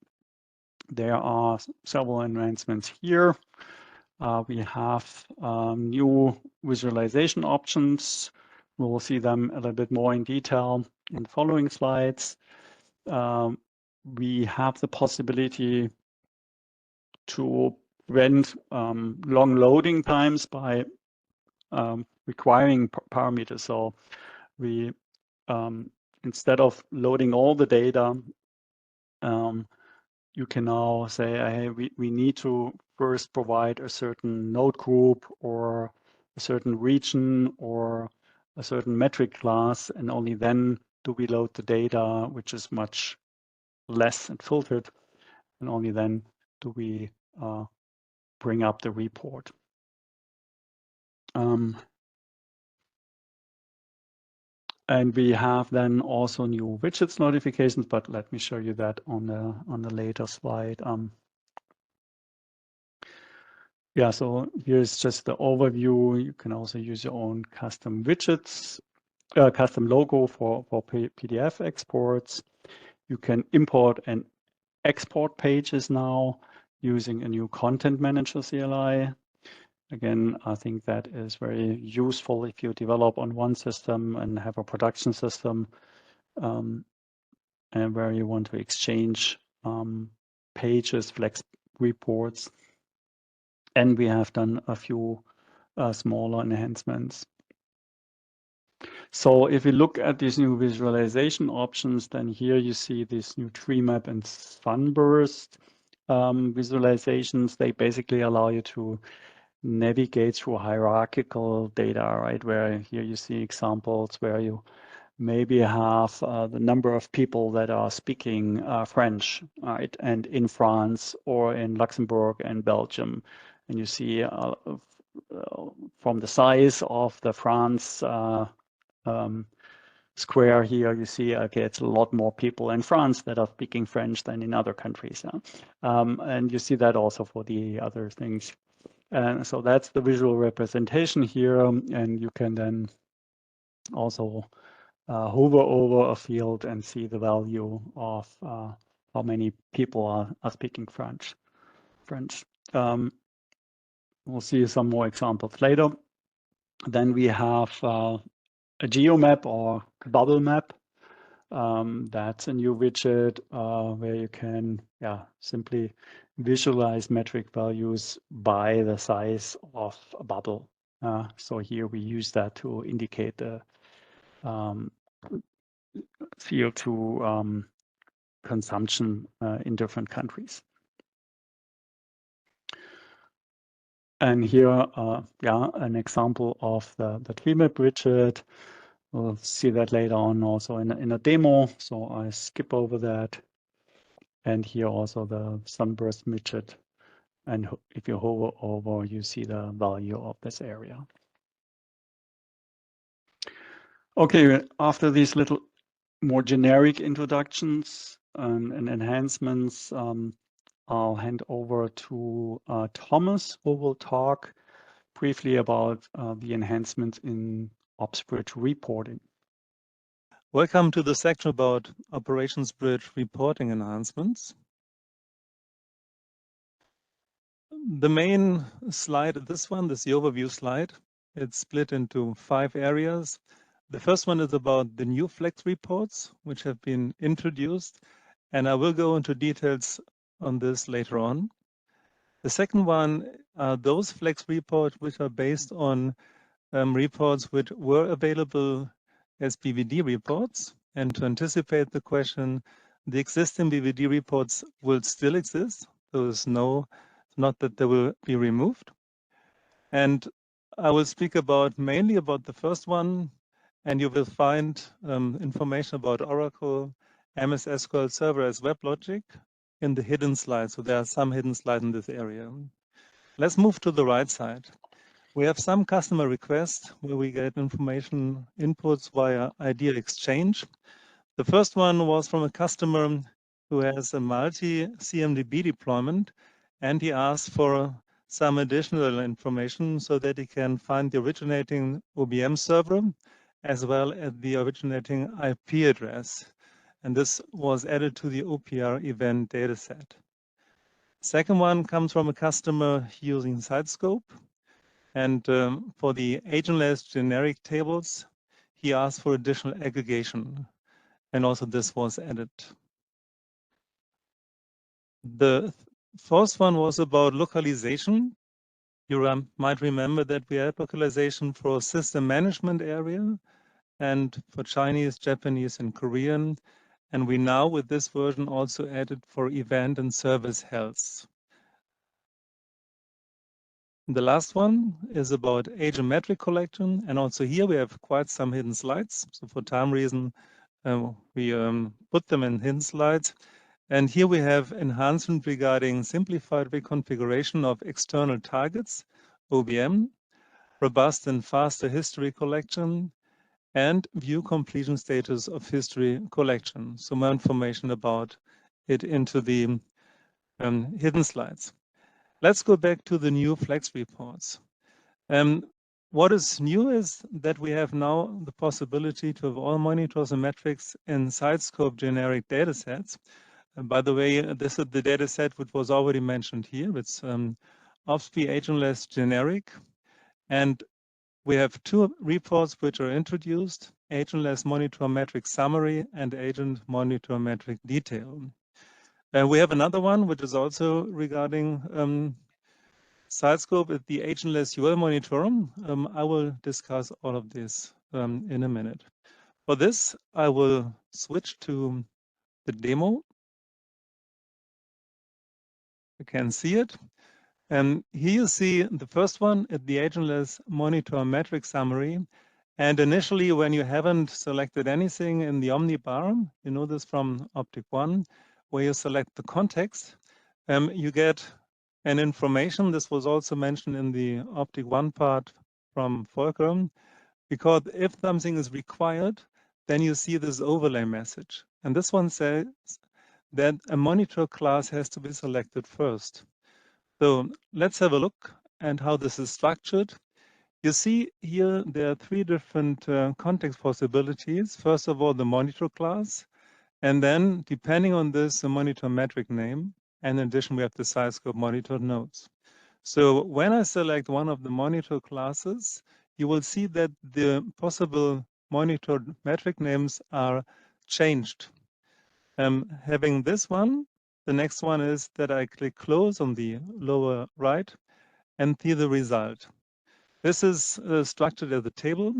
there are several enhancements here. We have new visualization options. We will see them a little bit more in detail in the following slides. We have the possibility to prevent long loading times by requiring parameters. So we, instead of loading all the data, you can now say, hey, we need to first provide a certain node group or a certain region or a certain metric class, and only then do we load the data, which is much less and filtered, and only then do we bring up the report. And we have then also new widgets notifications, but let me show you that on the later slide. Yeah, so here's just the overview. You can also use your own custom widgets, custom logo for PDF exports. You can import and export pages now using a new content manager CLI. Again, I think that is very useful if you develop on one system and have a production system, and where you want to exchange pages, flex reports. And we have done a few smaller enhancements. So if you look at these new visualization options, then here you see this new tree map and sunburst visualizations. They basically allow you to navigate through hierarchical data, right? Where here you see examples where you maybe have the number of people that are speaking French, right? And in France or in Luxembourg and Belgium. And you see from the size of the France square here, you see, okay, it's a lot more people in France that are speaking French than in other countries. And you see that also for the other things. And so that's the visual representation here. And you can then also hover over a field and see the value of how many people are speaking French. We'll see some more examples later. Then we have a geomap or bubble map. That's a new widget where you can simply visualize metric values by the size of a bubble. So here we use that to indicate the CO2 consumption in different countries. And here, an example of the tree map widget. We'll see that later on also in a demo. So I skip over that. And here also the sunburst widget. And if you hover over, you see the value of this area. Okay, after these little more generic introductions and enhancements, I'll hand over to Thomas, who will talk briefly about the enhancements in Ops Bridge reporting. Welcome to the section about Operations Bridge reporting enhancements. The main slide, this is the overview slide. It's split into 5 areas. The first one is about the new Flex reports, which have been introduced, and I will go into details on this later on. The second one are those Flex reports which are based on reports which were available as BVD reports. And to anticipate the question, the existing BVD reports will still exist. There is not that they will be removed. And I will speak mainly about the first one, and you will find information about Oracle, MS SQL Server as WebLogic in the hidden slides. So there are some hidden slides in this area. Let's move to the right side. We have some customer requests where we get information inputs via idea exchange. The first one was from a customer who has a multi-CMDB deployment, and he asked for some additional information so that he can find the originating OBM server as well as the originating IP address. And this was added to the OPR event dataset. Second one comes from a customer using Sitescope. And for the agentless generic tables, he asked for additional aggregation. And also this was added. The first one was about localization. You might remember that we had localization for system management area and for Chinese, Japanese, and Korean. And we now, with this version, also added for event and service health. The last one is about agent metric collection. And also here we have quite some hidden slides. So for time reason, we put them in hidden slides. And here we have enhancement regarding simplified reconfiguration of external targets, OBM, robust and faster history collection, and view completion status of history collection. So more information about it into the hidden slides. Let's go back to the new Flex reports. What is new is that we have now the possibility to have all monitors and metrics in Sitescope generic datasets. And by the way, this is the dataset which was already mentioned here. It's OPSP agentless generic. And we have two reports which are introduced, agentless monitor metric summary and agent monitor metric detail. We have another one which is also regarding Sitescope at the agentless UL monitor. I will discuss all of this in a minute. For this, I will switch to the demo. You can see it. And here you see the first one at the agentless monitor metric summary. And initially, when you haven't selected anything in the omnibar, you know this from Optic One, where you select the context, you get an information. This was also mentioned in the Optic One part from Volker, because if something is required, then you see this overlay message. And this one says that a monitor class has to be selected first. So let's have a look at how this is structured. You see here there are three different context possibilities. First of all, the monitor class, and then depending on this, the monitor metric name. And in addition, we have the Sitescope monitor nodes. So when I select one of the monitor classes, you will see that the possible monitor metric names are changed. Having this one, the next one is that I click close on the lower right and see the result. This is structured as a table,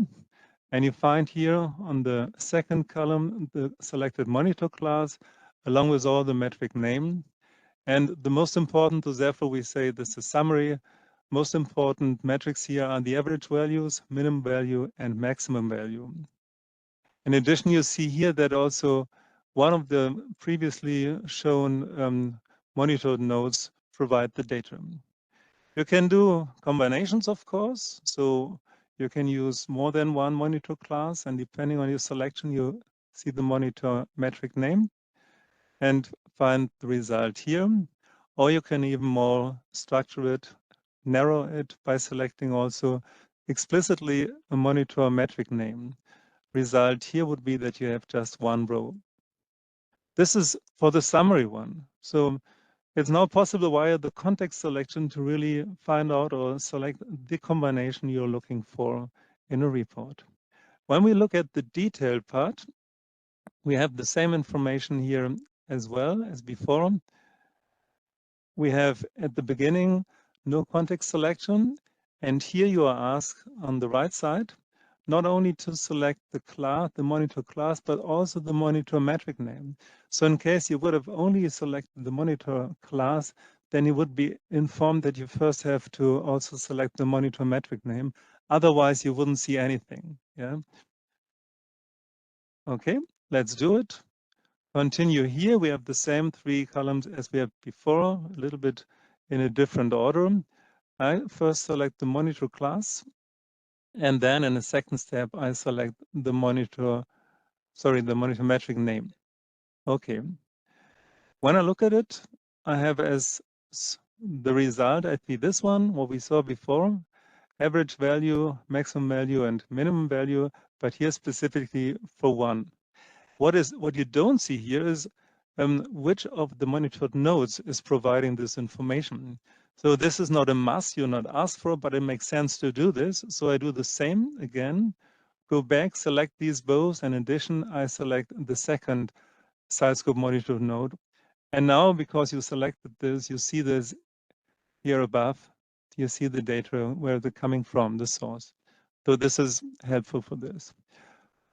and you find here on the second column the selected monitor class along with all the metric name. And the most important, so therefore we say this is a summary. Most important metrics here are the average values, minimum value, and maximum value. In addition, you see here that also one of the previously shown monitored nodes provide the data. You can do combinations, of course. So you can use more than one monitor class, and depending on your selection, you see the monitor metric name and find the result here. Or you can even more structure it, narrow it by selecting also explicitly a monitor metric name. Result here would be that you have just one row. This is for the summary one. So it's now possible via the context selection to really find out or select the combination you're looking for in a report. When we look at the detailed part, we have the same information here as well as before. We have at the beginning no context selection, and here you are asked on the right side not only to select the class, the monitor class, but also the monitor metric name. So in case you would have only selected the monitor class, then you would be informed that you first have to also select the monitor metric name. Otherwise, you wouldn't see anything. Yeah. Okay, let's do it. Continue here. We have the same 3 columns as we had before, a little bit in a different order. I first select the monitor class, and then in a second step, I select the monitor metric name. Okay. When I look at it, I have as the result, I see this one, what we saw before, average value, maximum value, and minimum value, but here specifically for 1. What you don't see here is which of the monitored nodes is providing this information. So this is not a must, you're not asked for, but it makes sense to do this. So I do the same again, go back, select these both. In addition, I select the second Sitescope monitored node. And now, because you selected this, you see this here above. You see the data where they're coming from, the source. So this is helpful for this.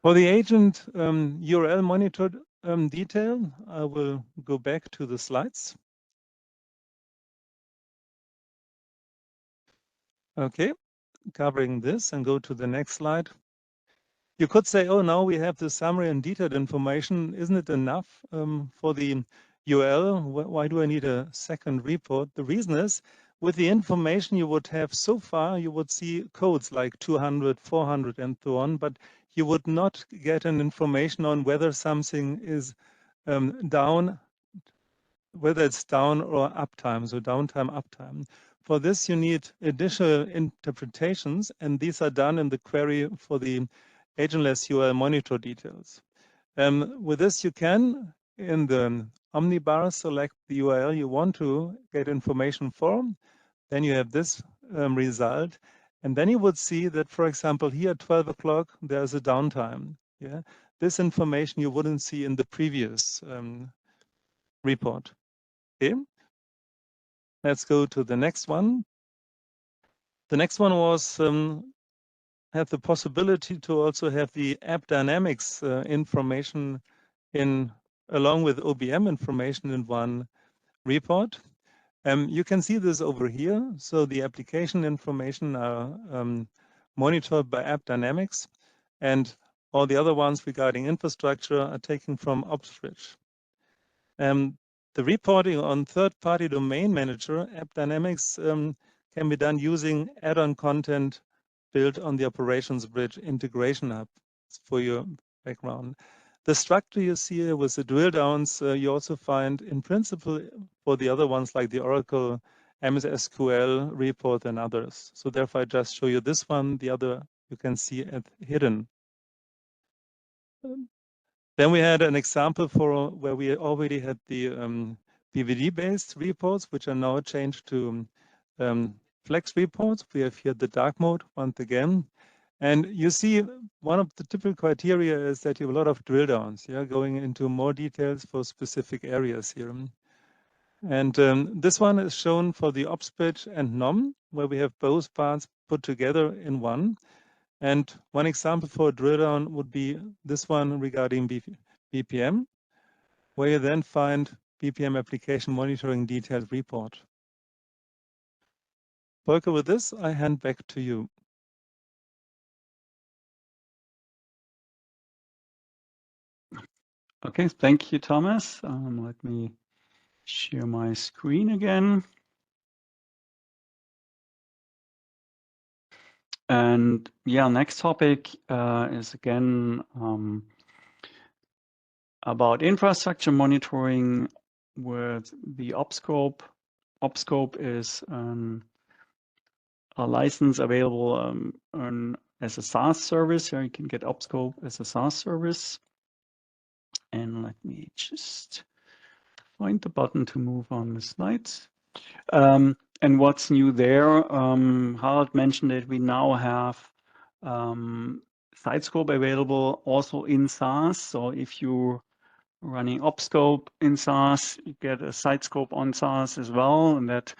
For the agent URL monitored detail, I will go back to the slides. Okay, covering this and go to the next slide. You could say, oh, now we have the summary and detailed information. Isn't it enough for the URL? Why do I need a second report? The reason is, with the information you would have so far, you would see codes like 200, 400, and so on, but you would not get an information on whether something is down, whether it's down or uptime, so downtime, uptime. For this, you need additional interpretations, and these are done in the query for the agentless URL monitor details. With this, you can, in the omnibar, select the URL you want to get information for. Then you have this result. And then you would see that, for example, here at 12 o'clock, there's a downtime. Yeah, this information you wouldn't see in the previous report. Okay, let's go to the next one. The next one was have the possibility to also have the app dynamics information along with OBM information in one report. You can see this over here. So the application information are monitored by app dynamics, and all the other ones regarding infrastructure are taken from OpsBridge. The reporting on third-party domain manager, App Dynamics, can be done using add-on content built on the Operations Bridge integration hub for your background. The structure you see here with the drill downs, you also find in principle for the other ones like the Oracle MS SQL report and others. So therefore I just show you this one, the other you can see at hidden. Then we had an example for where we already had the BVD-based reports, which are now changed to Flex reports. We have here the dark mode once again. And you see one of the typical criteria is that you have a lot of drill downs, yeah, going into more details for specific areas here. And this one is shown for the OpsBridge and NOM, where we have both parts put together in one. And one example for a drill down would be this one regarding BPM, where you then find BPM application monitoring detailed report. Volker, with this, I hand back to you. Okay, thank you, Thomas. Let me share my screen again. And yeah, next topic is again about infrastructure monitoring with the Opscope. Opscope is a license available as a SaaS service. Here you can get Opscope as a SaaS service. And let me just find the button to move on the slides. And what's new there? Harald mentioned that we now have Sitescope available also in SaaS. So if you're running Opscope in SaaS, you get a Sitescope on SaaS as well, and that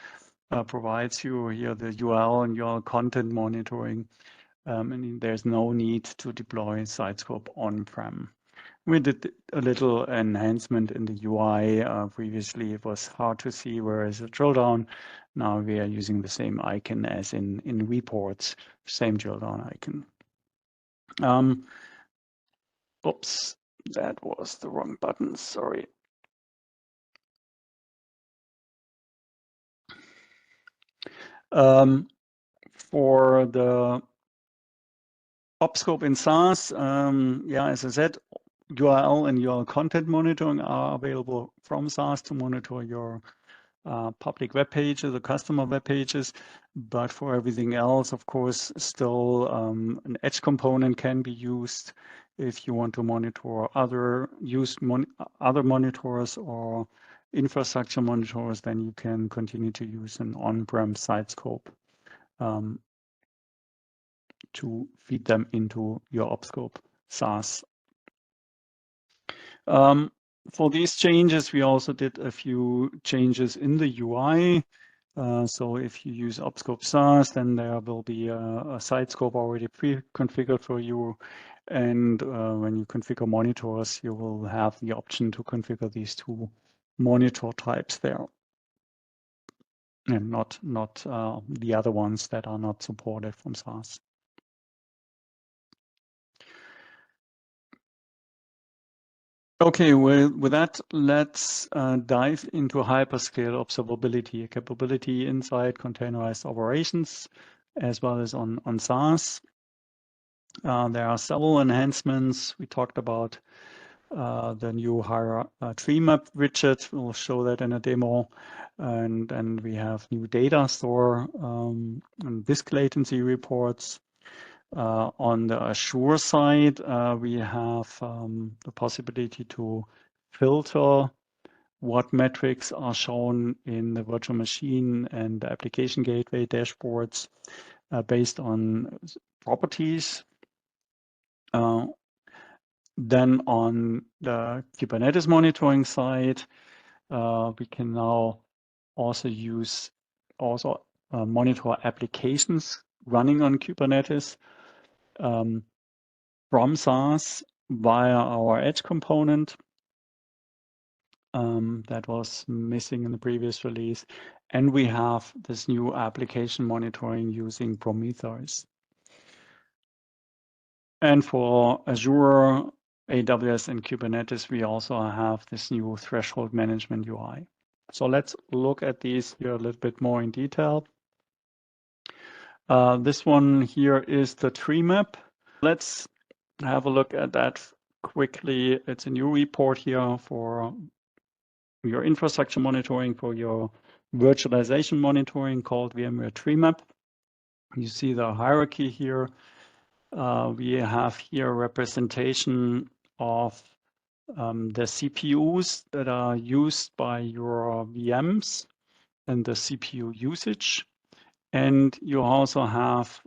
provides you here the URL and URL content monitoring. And there's no need to deploy Sitescope on-prem. We did a little enhancement in the UI. Previously, it was hard to see where is the drill down. Now we are using the same icon as in reports, same drill down icon. Oops, that was the wrong button, sorry. For the Opscope in SaaS, yeah, as I said, URL and URL content monitoring are available from SaaS to monitor your public web pages, the customer web pages. But for everything else, of course, still an edge component can be used if you want to monitor other monitors or infrastructure monitors. Then you can continue to use an on-prem Sitescope to feed them into your Opscope SaaS. For these changes, we also did a few changes in the UI. So if you use Opscope SaaS, then there will be a Sitescope already pre-configured for you. And when you configure monitors, you will have the option to configure these two monitor types there, and not the other ones that are not supported from SaaS. Okay, well, with that, let's dive into hyperscale observability capability inside containerized operations, as well as on SaaS. There are several enhancements. We talked about the new tree map widget. We'll show that in a demo. And we have new data store and disk latency reports. On the Azure side, we have the possibility to filter what metrics are shown in the virtual machine and the application gateway dashboards based on properties. Then on the Kubernetes monitoring side, we can now also monitor applications running on Kubernetes from SaaS via our edge component that was missing in the previous release. And we have this new application monitoring using Prometheus. And for Azure, AWS, and Kubernetes, we also have this new threshold management UI. So let's look at these here a little bit more in detail. This one here is the tree map. Let's have a look at that quickly. It's a new report here for your infrastructure monitoring, for your virtualization monitoring called VMware Tree Map. You see the hierarchy here. We have here a representation of the CPUs that are used by your VMs and the CPU usage. And you also have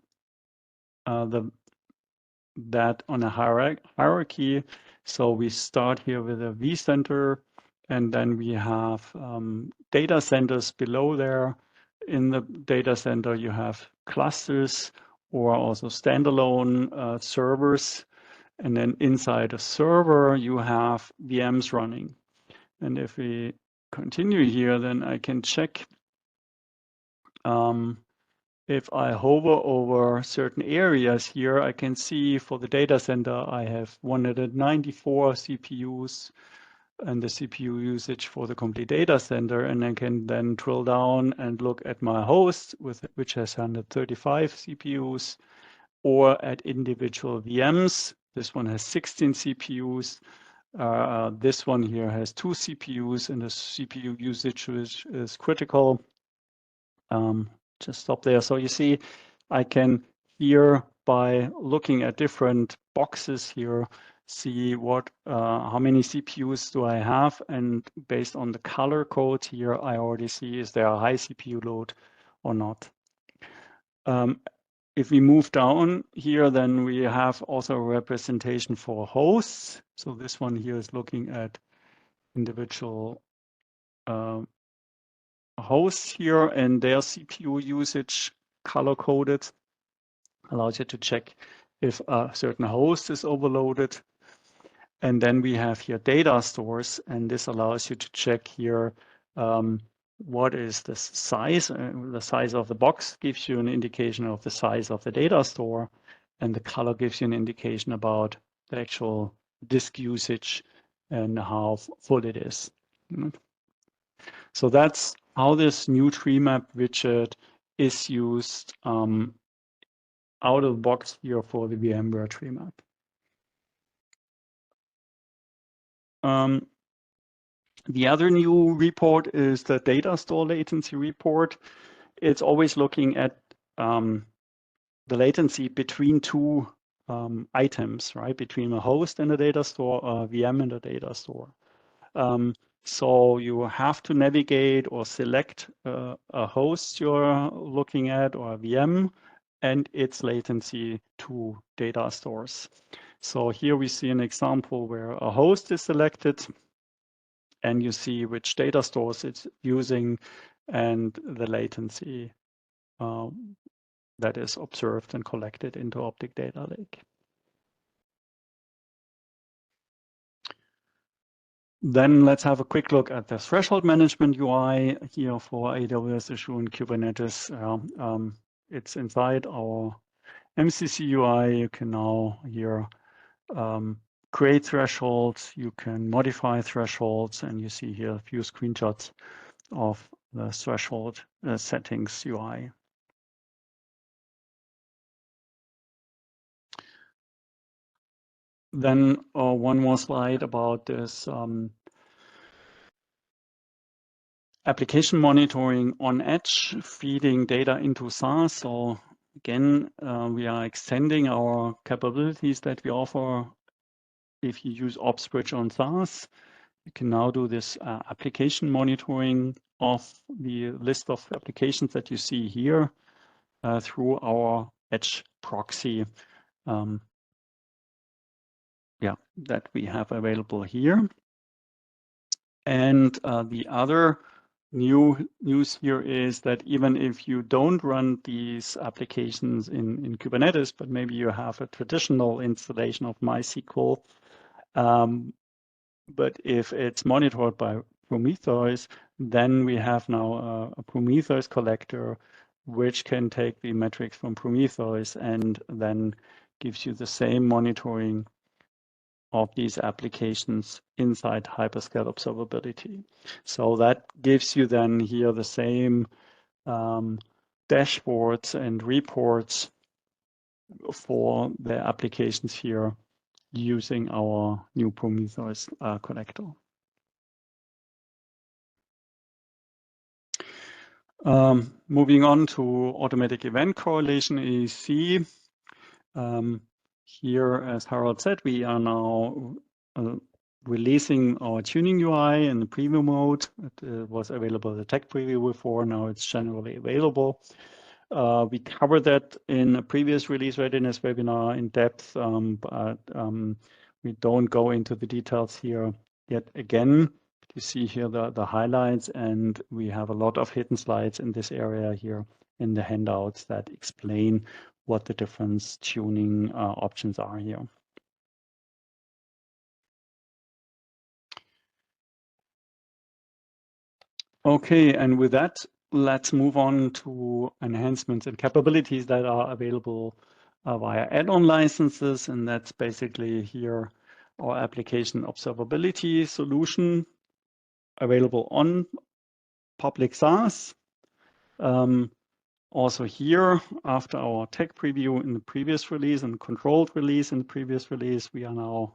that on a hierarchy. So we start here with a vCenter, and then we have data centers below there. In the data center, you have clusters or also standalone servers. And then inside a server, you have VMs running. And if we continue here, then I can check if I hover over certain areas here, I can see for the data center, I have 194 CPUs and the CPU usage for the complete data center. And I can then drill down and look at my host, which has 135 CPUs, or at individual VMs. This one has 16 CPUs. This one here has 2 CPUs, and the CPU usage is critical. Just stop there. So you see, I can here, by looking at different boxes here, see how many CPUs do I have, and based on the color code here, I already see is there a high CPU load or not. if we move down here, then we have also a representation for hosts. So this one here is looking at individual hosts here and their CPU usage color-coded. Allows you to check if a certain host is overloaded. And then we have here data stores, and this allows you to check here what is the size. The size of the box gives you an indication of the size of the data store, and the color gives you an indication about the actual disk usage and how full it is. So that's how this new tree map widget is used out of the box here for the VMware tree map. The other new report is the data store latency report. It's always looking at the latency between two items, right? Between a host and a data store, a VM and a data store. So you have to navigate or select a host you're looking at or a VM and its latency to data stores. So here we see an example where a host is selected and you see which data stores it's using and the latency that is observed and collected into Optic Data Lake. Then let's have a quick look at the threshold management UI here for AWS, Azure, and Kubernetes. It's inside our MCC UI. You can now here create thresholds, you can modify thresholds, and you see here a few screenshots of the threshold settings UI. Then one more slide about this application monitoring on edge, feeding data into SaaS. So again, we are extending our capabilities that we offer. If you use OpsBridge on SaaS, you can now do this application monitoring of the list of applications that you see here through our edge proxy. That we have available here. And the other news here is that even if you don't run these applications in Kubernetes, but maybe you have a traditional installation of MySQL, but if it's monitored by Prometheus, then we have now a Prometheus collector, which can take the metrics from Prometheus and then gives you the same monitoring of these applications inside hyperscale observability. So that gives you then here the same dashboards and reports for the applications here using our new Prometheus connector. Moving on to automatic event correlation, AEC. Here, as Harold said, we are now releasing our tuning UI in the preview mode. It was available as a tech preview before, now it's generally available. We covered that in a previous release readiness webinar in depth, but we don't go into the details here yet again. You see here the highlights, and we have a lot of hidden slides in this area here in the handouts that explain what the different tuning options are here. Okay, and with that, let's move on to enhancements and capabilities that are available via add-on licenses, and that's basically here our application observability solution available on public SaaS. Also here, after our tech preview in the previous release and controlled release in the previous release, we are now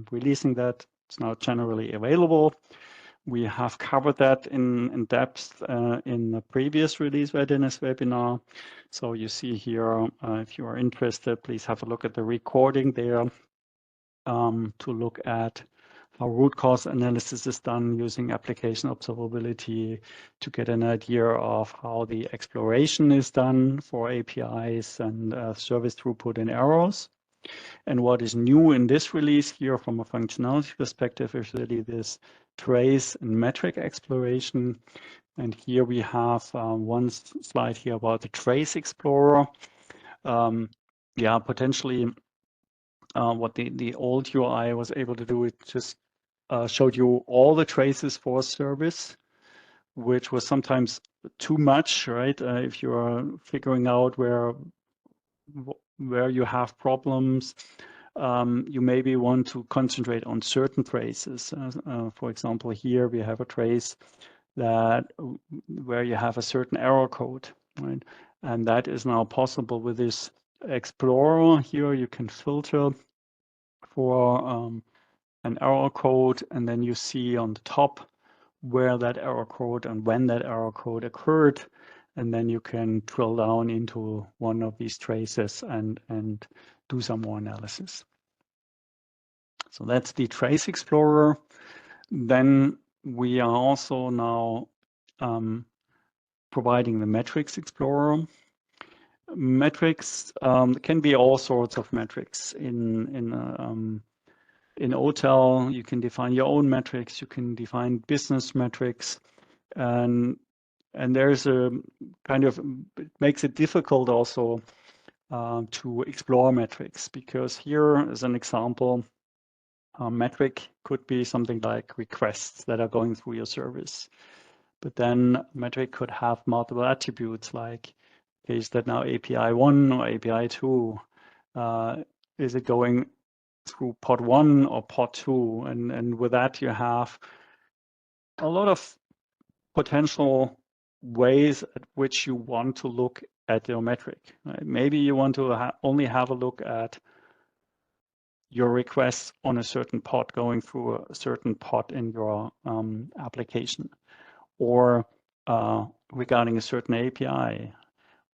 releasing that. It's now generally available. We have covered that in depth in the previous release readiness webinar. So you see here, if you are interested, please have a look at the recording there to look at how root cause analysis is done using application observability to get an idea of how the exploration is done for APIs and service throughput and errors. And what is new in this release here from a functionality perspective is really this trace and metric exploration. And here we have one slide here about the trace explorer. Yeah, potentially what the old UI was able to do, it just showed you all the traces for a service, which was sometimes too much, right? If you're figuring out where you have problems, you maybe want to concentrate on certain traces. For example, here we have a trace that where you have a certain error code, right? And that is now possible with this Explorer. Here you can filter for an error code, and then you see on the top where that error code and when that error code occurred, and then you can drill down into one of these traces and do some more analysis. So that's the Trace Explorer. Then we are also now providing the Metrics Explorer. Metrics can be all sorts of metrics. In OTel, you can define your own metrics. You can define business metrics, and there's a kind of, it makes it difficult also to explore metrics, because here, as an example, a metric could be something like requests that are going through your service. But then metric could have multiple attributes like, is that now API 1 or API 2? Is it going through pod 1 or pod 2? And with that, you have a lot of potential ways at which you want to look at your metric. Right? Maybe you want to only have a look at your requests on a certain pod, going through a certain pod in your application, or regarding a certain API,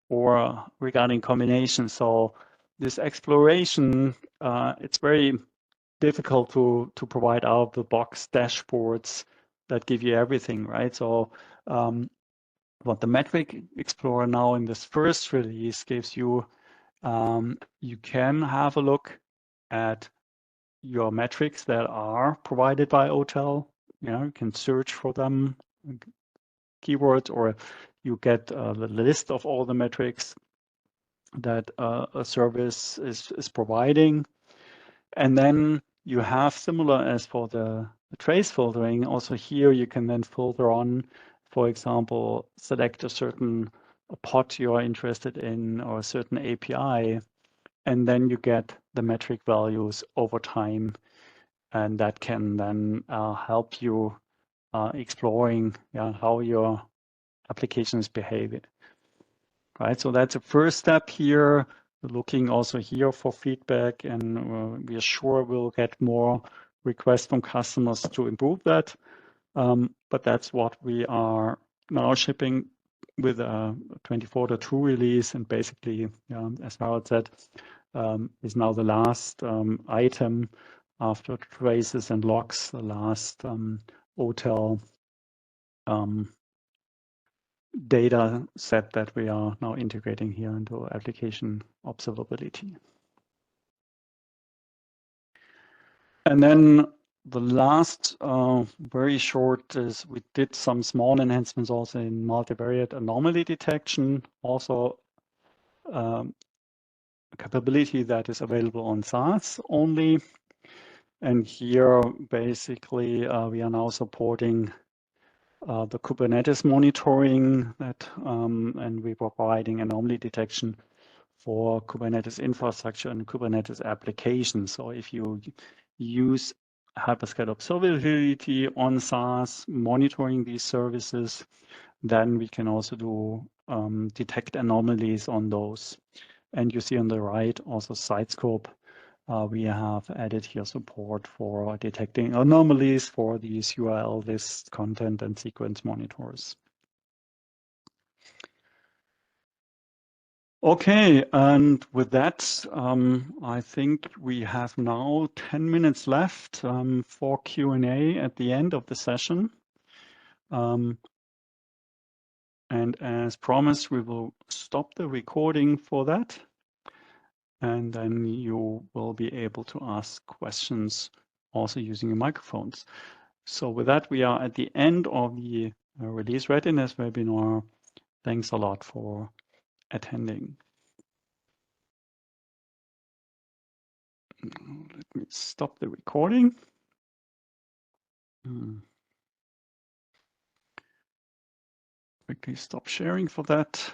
or regarding combinations. So this exploration, it's very difficult to provide out of the box dashboards that give you everything, right? So what the Metric Explorer now in this first release gives you, you can have a look at your metrics that are provided by OTel. You can search for them, keywords, or you get the list of all the metrics that a service is providing. And then you have, similar as for the trace filtering, also here you can then filter on, for example, select a certain pod you are interested in or a certain API, and then you get the metric values over time. And that can then help you exploring how your application is behaving. Right, so that's a first step here. Looking also here for feedback, and we are sure we'll get more requests from customers to improve that. But that's what we are now shipping with a 24.2 release, and basically, as Harald said, is now the last item after traces and logs, the last OTel data set that we are now integrating here into application observability. And then the last very short is we did some small enhancements also in multivariate anomaly detection, also a capability that is available on SaaS only. And here basically we are now supporting the Kubernetes monitoring that, and we're providing anomaly detection for Kubernetes infrastructure and Kubernetes applications. So if you use hyperscale observability on SaaS, monitoring these services, then we can also do detect anomalies on those. And you see on the right also Sitescope. We have added here support for detecting anomalies for these URL list, content, and sequence monitors. Okay, and with that, I think we have now 10 minutes left for Q&A at the end of the session. And as promised, we will stop the recording for that. And then you will be able to ask questions also using your microphones. So with that, we are at the end of the Release Readiness webinar. Thanks a lot for attending. Let me stop the recording. Quickly stop sharing for that.